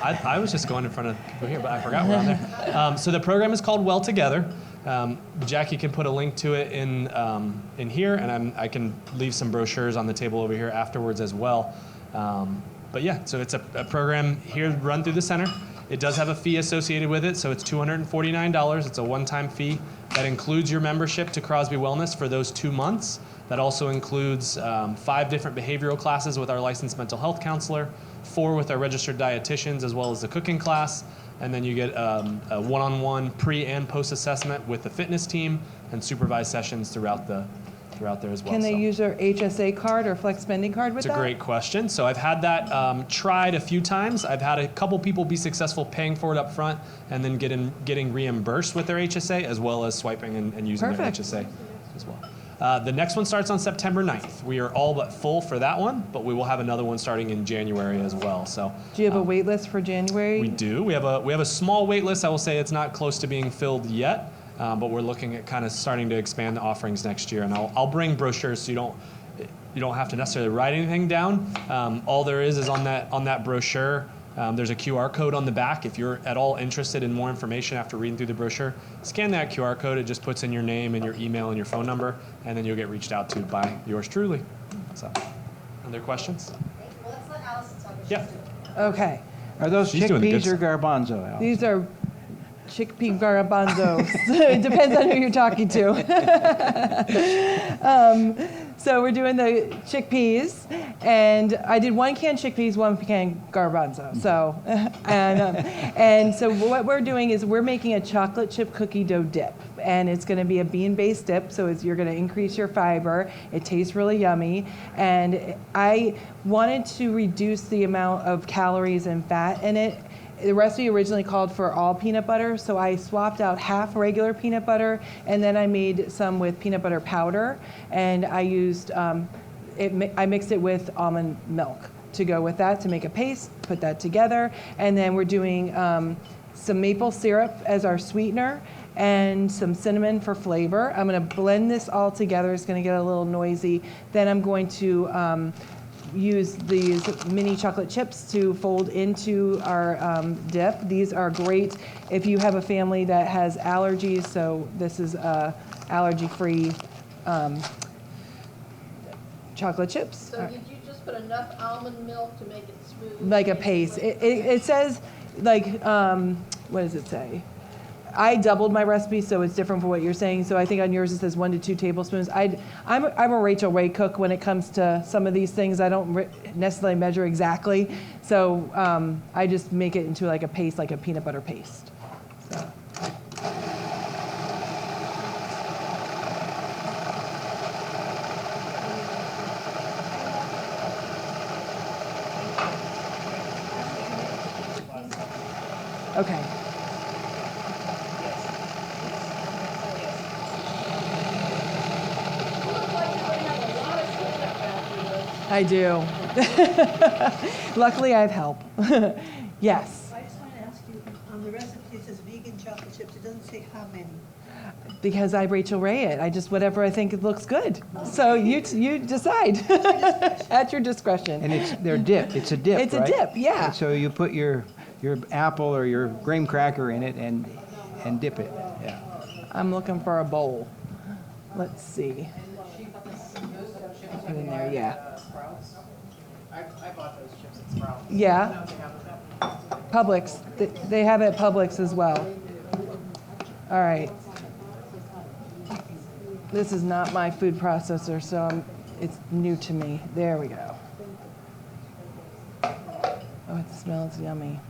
I was just going in front of people here, but I forgot we're on there. So the program is called Well Together. Jackie can put a link to it in here, and I can leave some brochures on the table over here afterwards as well. But yeah, so it's a program here run through the center. It does have a fee associated with it, so it's $249. It's a one-time fee that includes your membership to Crosby Wellness for those 2 months. That also includes 5 different behavioral classes with our licensed mental health counselor, 4 with our registered dietitians, as well as the cooking class. And then you get a one-on-one pre and post-assessment with the fitness team and supervised sessions throughout there as well. Can they So use their HSA card or flex spending card with it's that? a great question. So I've had that tried a few times. I've had a couple people be successful paying for it up front and then getting reimbursed with their HSA, as well as swiping and using Perfect. their HSA as well. The next one starts on September 9th. We are all but full for that one, but we will have another one starting in January as well. So Do you have a wait list for January? we do. We have a small wait list. I will say it's not close to being filled yet, but we're looking at kind of starting to expand the offerings next year. And I'll bring brochures so you don't have to necessarily write anything down. All there is on that brochure. There's a QR code on the back. If you're at all interested in more information after reading through the brochure, scan that QR code. It just puts in your name and your email and your phone number, and then you'll get reached out to by yours truly. So, other questions? Well, let's let Allison talk. Yeah. Okay. Are those She's doing the good chickpeas or stuff. garbanzo, Al? These are chickpea garbanzos. It depends on who you're talking to. So we're doing the chickpeas, and I did 1 can chickpeas, 1 can garbanzo. So, and so what we're doing is we're making a chocolate chip cookie dough dip, and it's going to be a bean-based dip. So you're going to increase your fiber. It tastes really yummy, and I wanted to reduce the amount of calories and fat in it. The recipe originally called for all peanut butter, so I swapped out half regular peanut butter, and then I made some with peanut butter powder, and I used I mixed it with almond milk to go with that to make a paste. Put that together, and then we're doing some maple syrup as our sweetener and some cinnamon for flavor. I'm going to blend this all together. It's going to get a little noisy. Then I'm going to use these mini chocolate chips to fold into our dip. These are great if you have a family that has allergies, so this is allergy-free chocolate chips. So did you just put enough almond milk to make it smooth? Like a paste. It says, like, what does it say? I doubled my recipe, so it's different from what you're saying. So I think on yours it says 1 to 2 tablespoons. I'm a Rachel Ray cook when it comes to some of these things. I don't necessarily measure exactly. So I just make it into like a paste, like a peanut butter paste. So. Okay. I do. Luckily, I have help. Yes. I just want to ask you, on the recipe it says vegan chocolate chips. It doesn't say how many. Because I Rachel Ray it. I just whatever I think it looks good. So you decide at your discretion. And they're dipped. It's a dip, It's right? a dip, yeah. And so you put your apple or your graham cracker in it and dip it. Yeah. I'm looking for a bowl. Let's see. Put in there, yeah. Sprouts. I bought those chips at Sprouts. Yeah. Publix. They have it at Publix as well. All right. This is not my food processor, so it's new to me. There we go. Oh, it smells yummy.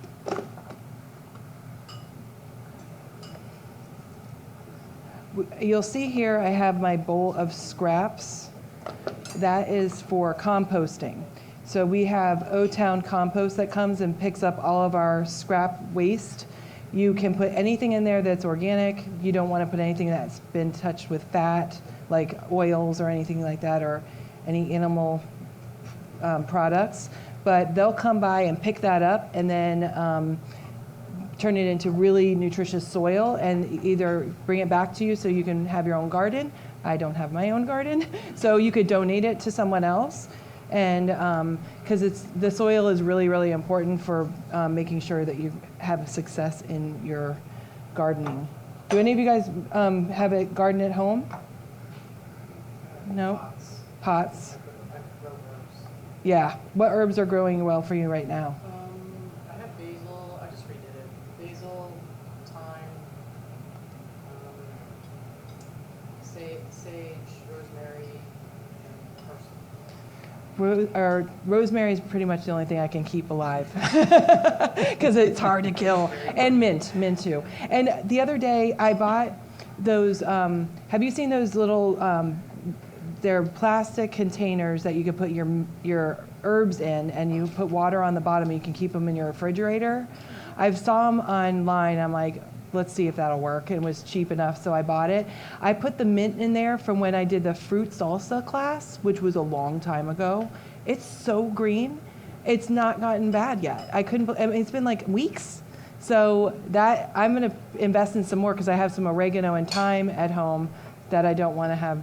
You'll see here I have my bowl of scraps. That is for composting. So we have O-Town compost that comes and picks up all of our scrap waste. You can put anything in there that's organic. You don't want to put anything that's been touched with fat, like oils or anything like that, or any animal products. But they'll come by and pick that up and then turn it into really nutritious soil and either bring it back to you so you can have your own garden. I don't have my own garden, so you could donate it to someone else. And because the soil is really, really important for making sure that you have success in your gardening. Do any of you guys have a garden at home? No? Pots. Yeah. What herbs are growing well for you right now? I have basil. I just redid it. sage, rosemary, and parsley. Rosemary is pretty much the only thing I can keep alive because it's hard to kill. And mint too. And the other day I bought those. Have you seen those little? They're plastic containers that you can put your herbs in, and you put water on the bottom. And you can keep them in your refrigerator. I saw them online. I'm like, let's see if that'll work. And it was cheap enough, so I bought it. I put the mint in there from when I did the fruit salsa class, which was a long time ago. It's so green. It's not gotten bad yet. I mean, it's been like weeks. So that I'm going to invest in some more because I have some oregano and thyme at home that I don't want to have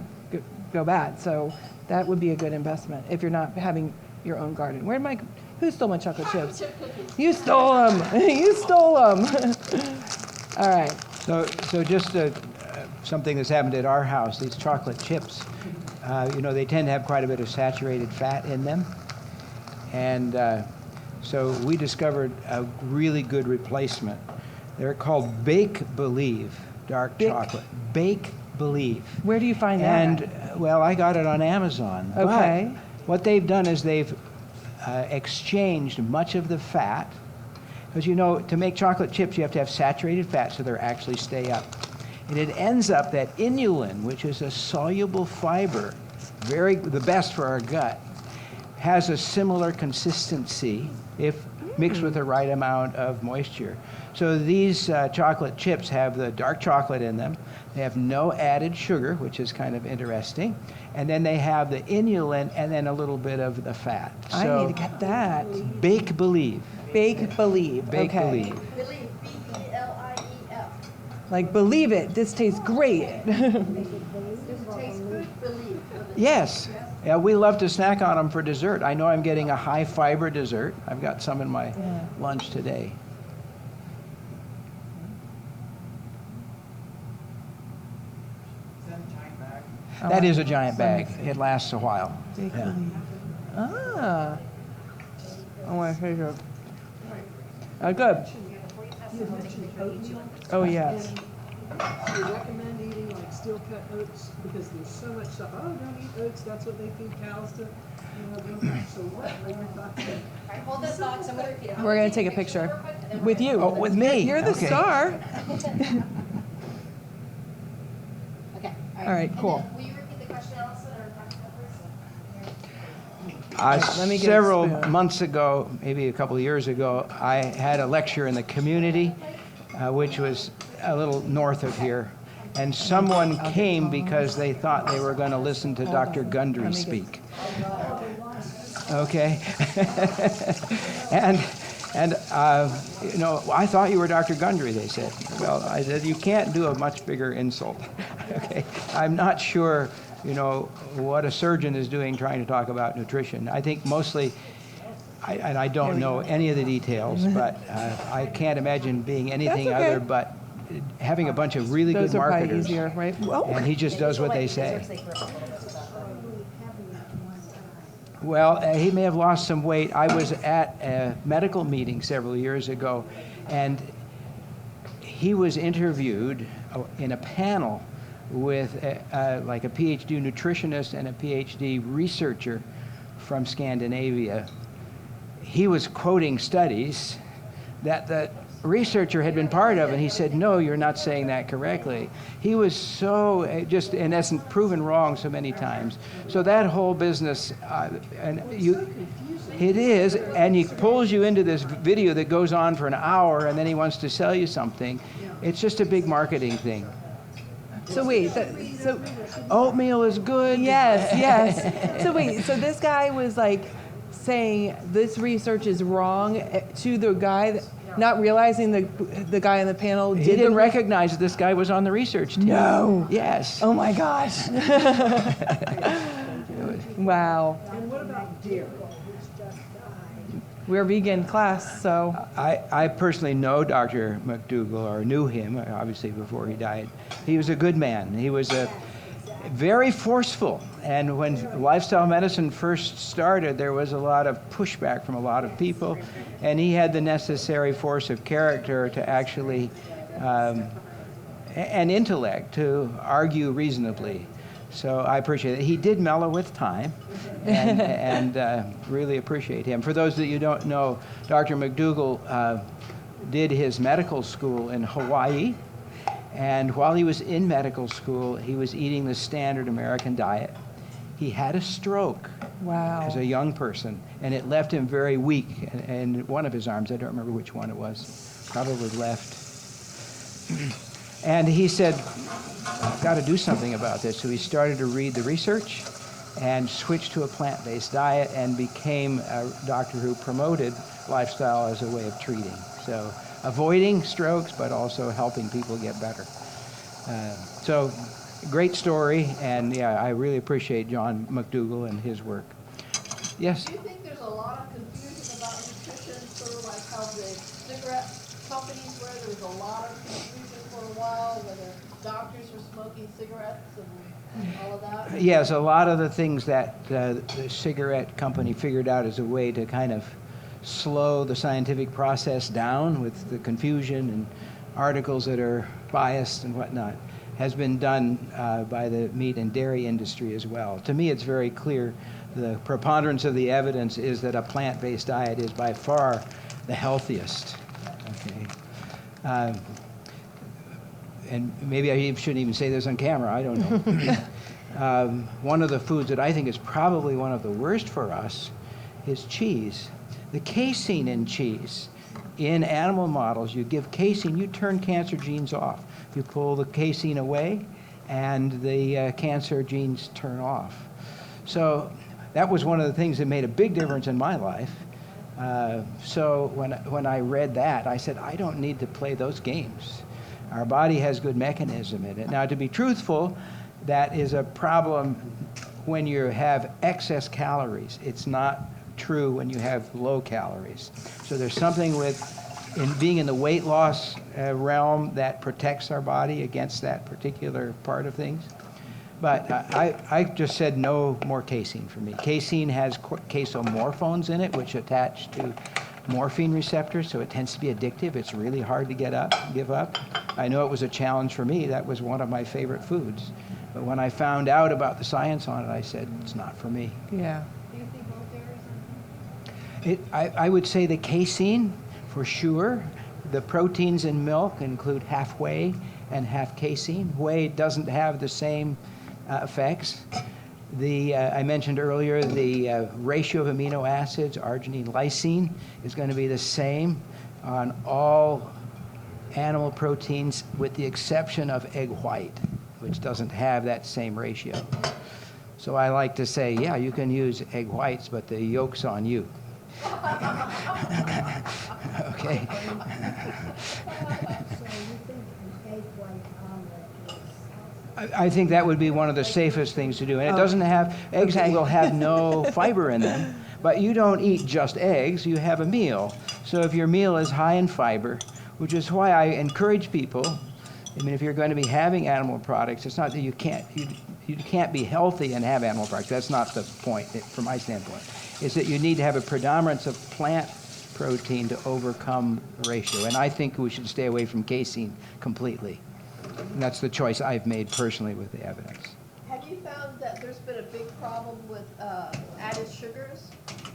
go bad. So that would be a good investment if you're not having your own garden. Who stole my chocolate chips? You stole them. You stole them. All right. So just something that's happened at our house, these chocolate chips, they tend to have quite a bit of saturated fat in them. And so we discovered a really good replacement. They're called Bake Believe dark chocolate. Bake Believe. Where do you find that? And, well, I got it on Amazon. Okay. But what they've done is they've exchanged much of the fat. Because, to make chocolate chips, you have to have saturated fat so they actually stay up. And it ends up that inulin, which is a soluble fiber, the best for our gut, has a similar consistency if mixed with the right amount of moisture. So these chocolate chips have the dark chocolate in them. They have no added sugar, which is kind of interesting. And then they have the inulin and then a little bit of the fat. I need to get that. Bake Believe. Bake Believe. Bake okay. Believe. Believe, B-E-L-I-E-F. Like, believe it. This tastes great. This tastes good, believe. Yes. Yeah, we love to snack on them for dessert. I know I'm getting a high fiber dessert. I've got some in my lunch today. That is a giant bag. It lasts a while. Yeah. Ah. I want to figure. Good. Oh, yes. We recommend eating like steel cut oats because there's so much stuff. Oh, don't eat oats. That's what they feed cows to. So what are your thoughts? All right, hold this thought, 'cause I'm going to repeat it. We're going to take a picture with you. Oh, with me? You're the Okay. star. Okay. All right, cool. And then will you repeat the question, Allison, or Dr. Let me get a Several spoon. months ago, maybe a couple of years ago, I had a lecture in the community, which was a little north of here. And someone came because they thought they were going to listen to Dr. Guthrie speak. Okay? And I thought you were Dr. Guthrie, they said. Well, I said, you can't do a much bigger insult. Okay? I'm not sure, what a surgeon is doing trying to talk about nutrition. I think mostly, and I don't know any of the details, but I can't imagine being anything That's okay. other but having a bunch of really Those good are probably marketers. easier, right? Whoa. And he just does what they say. Well, he may have lost some weight. I was at a medical meeting several years ago, and he was interviewed in a panel with like a PhD nutritionist and a PhD researcher from Scandinavia. He was quoting studies that the researcher had been part of, and he said, no, you're not saying that correctly. He was so, just in essence, proven wrong so many times. So that whole business, it is, and he pulls you into this video that goes on for an hour, and then he wants to sell you something. It's just a big marketing thing. So wait, so Oatmeal is good. yes. So wait, so this guy was like saying this research is wrong to the guy, not realizing the guy on the panel He did didn't the recognize that this guy was on the research team. No. Yes. Oh my gosh. Wow. And what about dairy? We're a vegan class, so I personally know Dr. McDougall, or knew him, obviously, before he died. He was a good man. He was very forceful. And when lifestyle medicine first started, there was a lot of pushback from a lot of people. And he had the necessary force of character to actually and intellect to argue reasonably. So I appreciate it. He did mellow with time, and really appreciate him. For those that you don't know, Dr. McDougall did his medical school in Hawaii, and while he was in medical school, he was eating the standard American diet. He had a stroke as a young person, and it left him very weak. And one of his arms, I don't remember which one it was, probably left. And he said, I've got to do something about this. So he started to read the research and switched to a plant-based diet and became a doctor who promoted lifestyle as a way of treating. So avoiding strokes, but also helping people get better. So great story, and yeah, I really appreciate John McDougall and his work. Yes? Do you think there's a lot of confusion about nutrition, sort of like how the cigarette companies were? There was a lot of confusion for a while, whether doctors were smoking cigarettes and all of that? Yes, a lot of the things that the cigarette company figured out as a way to kind of slow the scientific process down with the confusion and articles that are biased and whatnot has been done by the meat and dairy industry as well. To me, it's very clear the preponderance of the evidence is that a plant-based diet is by far the healthiest. Okay. And maybe I shouldn't even say this on camera, I don't know. One of the foods that I think is probably one of the worst for us is cheese. The casein in cheese. In animal models, you give casein, you turn cancer genes off. You pull the casein away, and the cancer genes turn off. So that was one of the things that made a big difference in my life. So when I read that, I said, I don't need to play those games. Our body has good mechanism in it. Now, to be truthful, that is a problem when you have excess calories. It's not true when you have low calories. So there's something in being in the weight loss realm that protects our body against that particular part of things. But I just said no more casein for me. Casein has casomorphones in it, which attach to morphine receptors, so it tends to be addictive. It's really hard to give up. I know it was a challenge for me. That was one of my favorite foods. But when I found out about the science on it, I said, it's not for me. Yeah. Do you think both areas are? I would say the casein, for sure. The proteins in milk include half whey and half casein. Whey doesn't have the same effects. I mentioned earlier the ratio of amino acids, arginine, lysine, is going to be the same on all animal proteins with the exception of egg white, which doesn't have that same ratio. So I like to say, yeah, you can use egg whites, but the yolk's on you. Okay. I think that would be one of the safest things to do. And it doesn't have, eggs will have no fiber in them, but you don't eat just eggs, you have a meal. So if your meal is high in fiber, which is why I encourage people, I mean, if you're going to be having animal products, it's not that you can't be healthy and have animal products. That's not the point from my standpoint. It's that you need to have a predominance of plant protein to overcome the ratio. And I think we should stay away from casein completely. And that's the choice I've made personally with the evidence. Have you found that there's been a big problem with added sugars,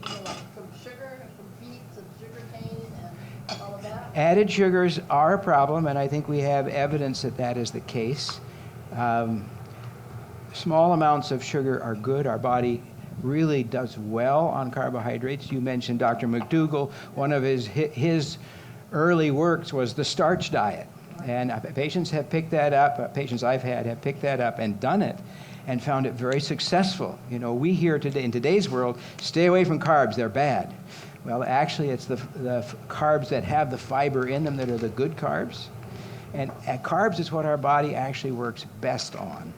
like from sugar, from beets and sugar cane and all of that? Added sugars are a problem, and I think we have evidence that that is the case. Small amounts of sugar are good. Our body really does well on carbohydrates. You mentioned Dr. McDougall. One of his early works was the starch diet. And patients have picked that up, patients I've had have picked that up and done it and found it very successful. You know, we hear today, in today's world, stay away from carbs, they're bad. Well, actually, it's the carbs that have the fiber in them that are the good carbs. And carbs is what our body actually works best on.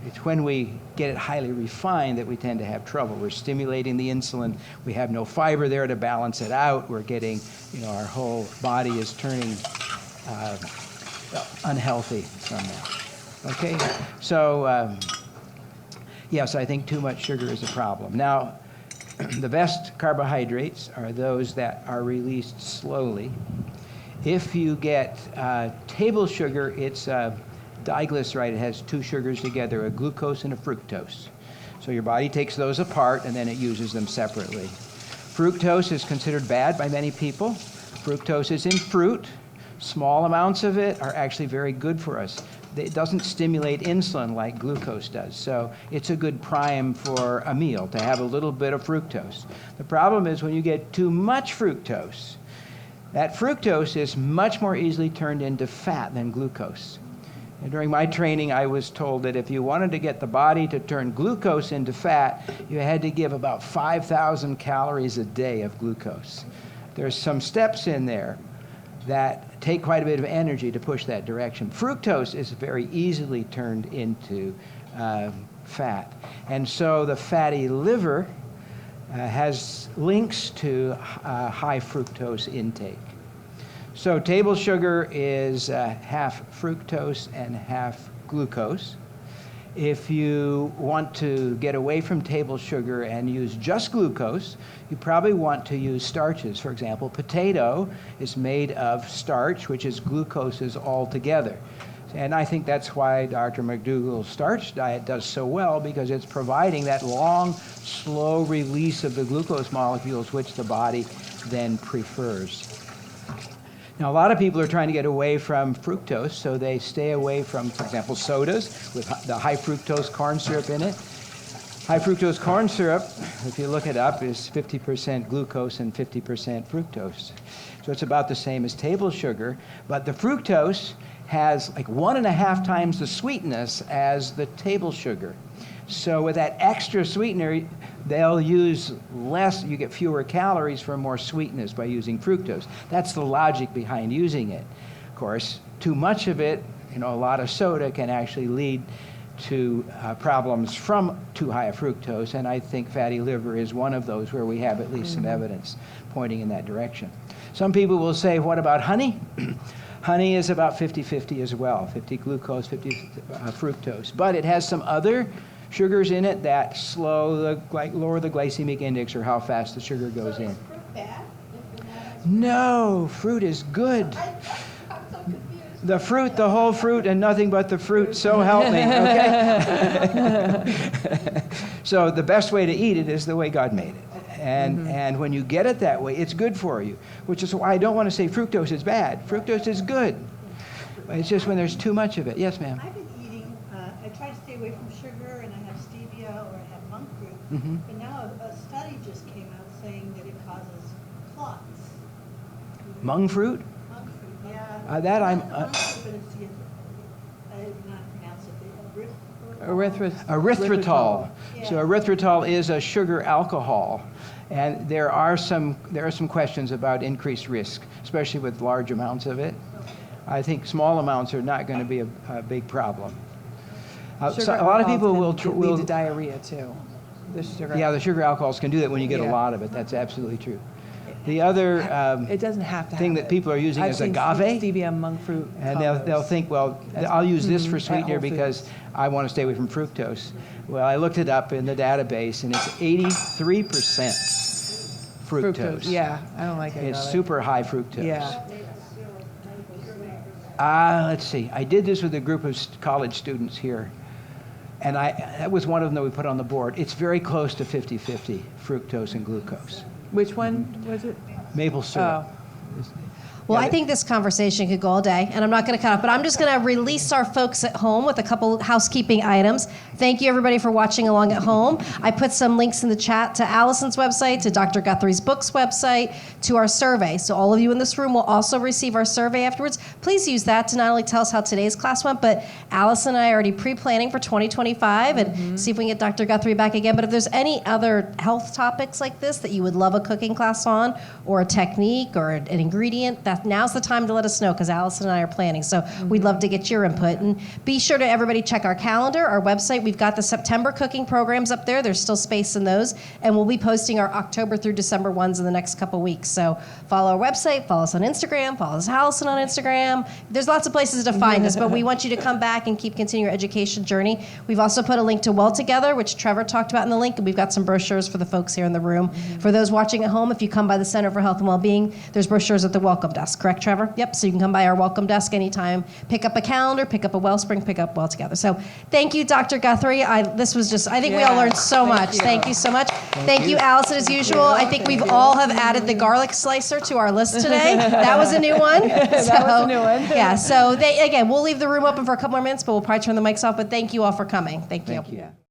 It's when we get it highly refined that we tend to have trouble. We're stimulating the insulin. We have no fiber there to balance it out. We're getting, our whole body is turning unhealthy somehow. Okay? So, yes, I think too much sugar is a problem. Now, the best carbohydrates are those that are released slowly. If you get table sugar, it's diglyceride. It has two sugars together, a glucose and a fructose. So your body takes those apart and then it uses them separately. Fructose is considered bad by many people. Fructose is in fruit. Small amounts of it are actually very good for us. It doesn't stimulate insulin like glucose does. So it's a good prime for a meal to have a little bit of fructose. The problem is when you get too much fructose, that fructose is much more easily turned into fat than glucose. And during my training, I was told that if you wanted to get the body to turn glucose into fat, you had to give about 5,000 calories a day of glucose. There's some steps in there that take quite a bit of energy to push that direction. Fructose is very easily turned into fat. And so the fatty liver has links to high fructose intake. So table sugar is half fructose and half glucose. If you want to get away from table sugar and use just glucose, you probably want to use starches. For example, potato is made of starch, which is glucoses all together. And I think that's why Dr. McDougall's starch diet does so well, because it's providing that long, slow release of the glucose molecules, which the body then prefers. Now, a lot of people are trying to get away from fructose, so they stay away from, for example, sodas with the high fructose corn syrup in it. High fructose corn syrup, if you look it up, is 50% glucose and 50% fructose. So it's about the same as table sugar, but the fructose has like 1.5 times the sweetness as the table sugar. So with that extra sweetener, they'll use less, you get fewer calories for more sweetness by using fructose. That's the logic behind using it. Of course, too much of it, a lot of soda can actually lead to problems from too high a fructose, and I think fatty liver is one of those where we have at least some evidence pointing in that direction. Some people will say, what about honey? Honey is about 50-50 as well, 50 glucose, 50 fructose, but it has some other sugars in it that lower the glycemic index, or how fast the sugar goes in. Is fruit bad? No, fruit is good. I'm so confused. The fruit, the whole fruit, and nothing but the fruit, so help me, okay? So the best way to eat it is the way God made it. And when you get it that way, it's good for you, which is why I don't want to say fructose is bad. Fructose is good. It's just when there's too much of it. Yes, ma'am? I've been eating, I try to stay away from sugar, and I have stevia or I have monk fruit. But now a study just came out saying that it causes clots. Monk fruit? Monk fruit, yeah. That I'm... Monk fruit, but it's the, I did not pronounce it, the erythritol. Yeah. So erythritol is a sugar alcohol. And there are some questions about increased risk, especially with large amounts of it. I think small amounts are not going to be a big problem. So a lot of people will lead to diarrhea too. The sugar alcohols can do that when you get a lot of it. That's absolutely true. The other it doesn't have to thing have that people are using is agave. Stevia, monk fruit. And they'll think, well, I'll use this for sweetener because I want to stay away from fructose. Well, I looked it up in the database, and it's 83% fructose. Yeah, I don't like it. It's super high fructose. Yeah. Let's see. I did this with a group of college students here, and that was one of them that we put on the board. It's very close to 50-50 fructose and glucose. Which one was it? Maple syrup. Well, I think this conversation could go all day, and I'm not going to cut off, but I'm just going to release our folks at home with a couple housekeeping items. Thank you, everybody, for watching along at home. I put some links in the chat to Allison's website, to Dr. Guthrie's book's website, to our survey. So all of you in this room will also receive our survey afterwards. Please use that to not only tell us how today's class went, but Allison and I are already pre-planning for 2025 and see if we can get Dr. Guthrie back again. But if there's any other health topics like this that you would love a cooking class on, or a technique, or an ingredient, now's the time to let us know, because Allison and I are planning. So we'd love to get your input. And be sure to, everybody, check our calendar, our website. We've got the September cooking programs up there. There's still space in those. And we'll be posting our October through December ones in the next couple weeks. So follow our website, follow us on Instagram, follow us Allison on Instagram. There's lots of places to find us, but we want you to come back and keep continuing your education journey. We've also put a link to Well Together, which Trevor talked about in the link, and we've got some brochures for the folks here in the room. For those watching at home, if you come by the Center for Health and Wellbeing, there's brochures at the welcome desk. desk, correct, Trevor? Yep, so you can come by our welcome desk anytime, pick up a calendar, pick up a Wellspring, pick up Well Together. So thank you, Dr. Guthrie. This was just, I think we all learned so much. Thank you so much. Thank you, Allison, as usual. I think we've all have added the garlic slicer to our list today. That was a new one. That was a new one. Yeah, so again, we'll leave the room open for a couple more minutes, but we'll probably turn the mics off. But thank you all for coming. Thank you. Thank you.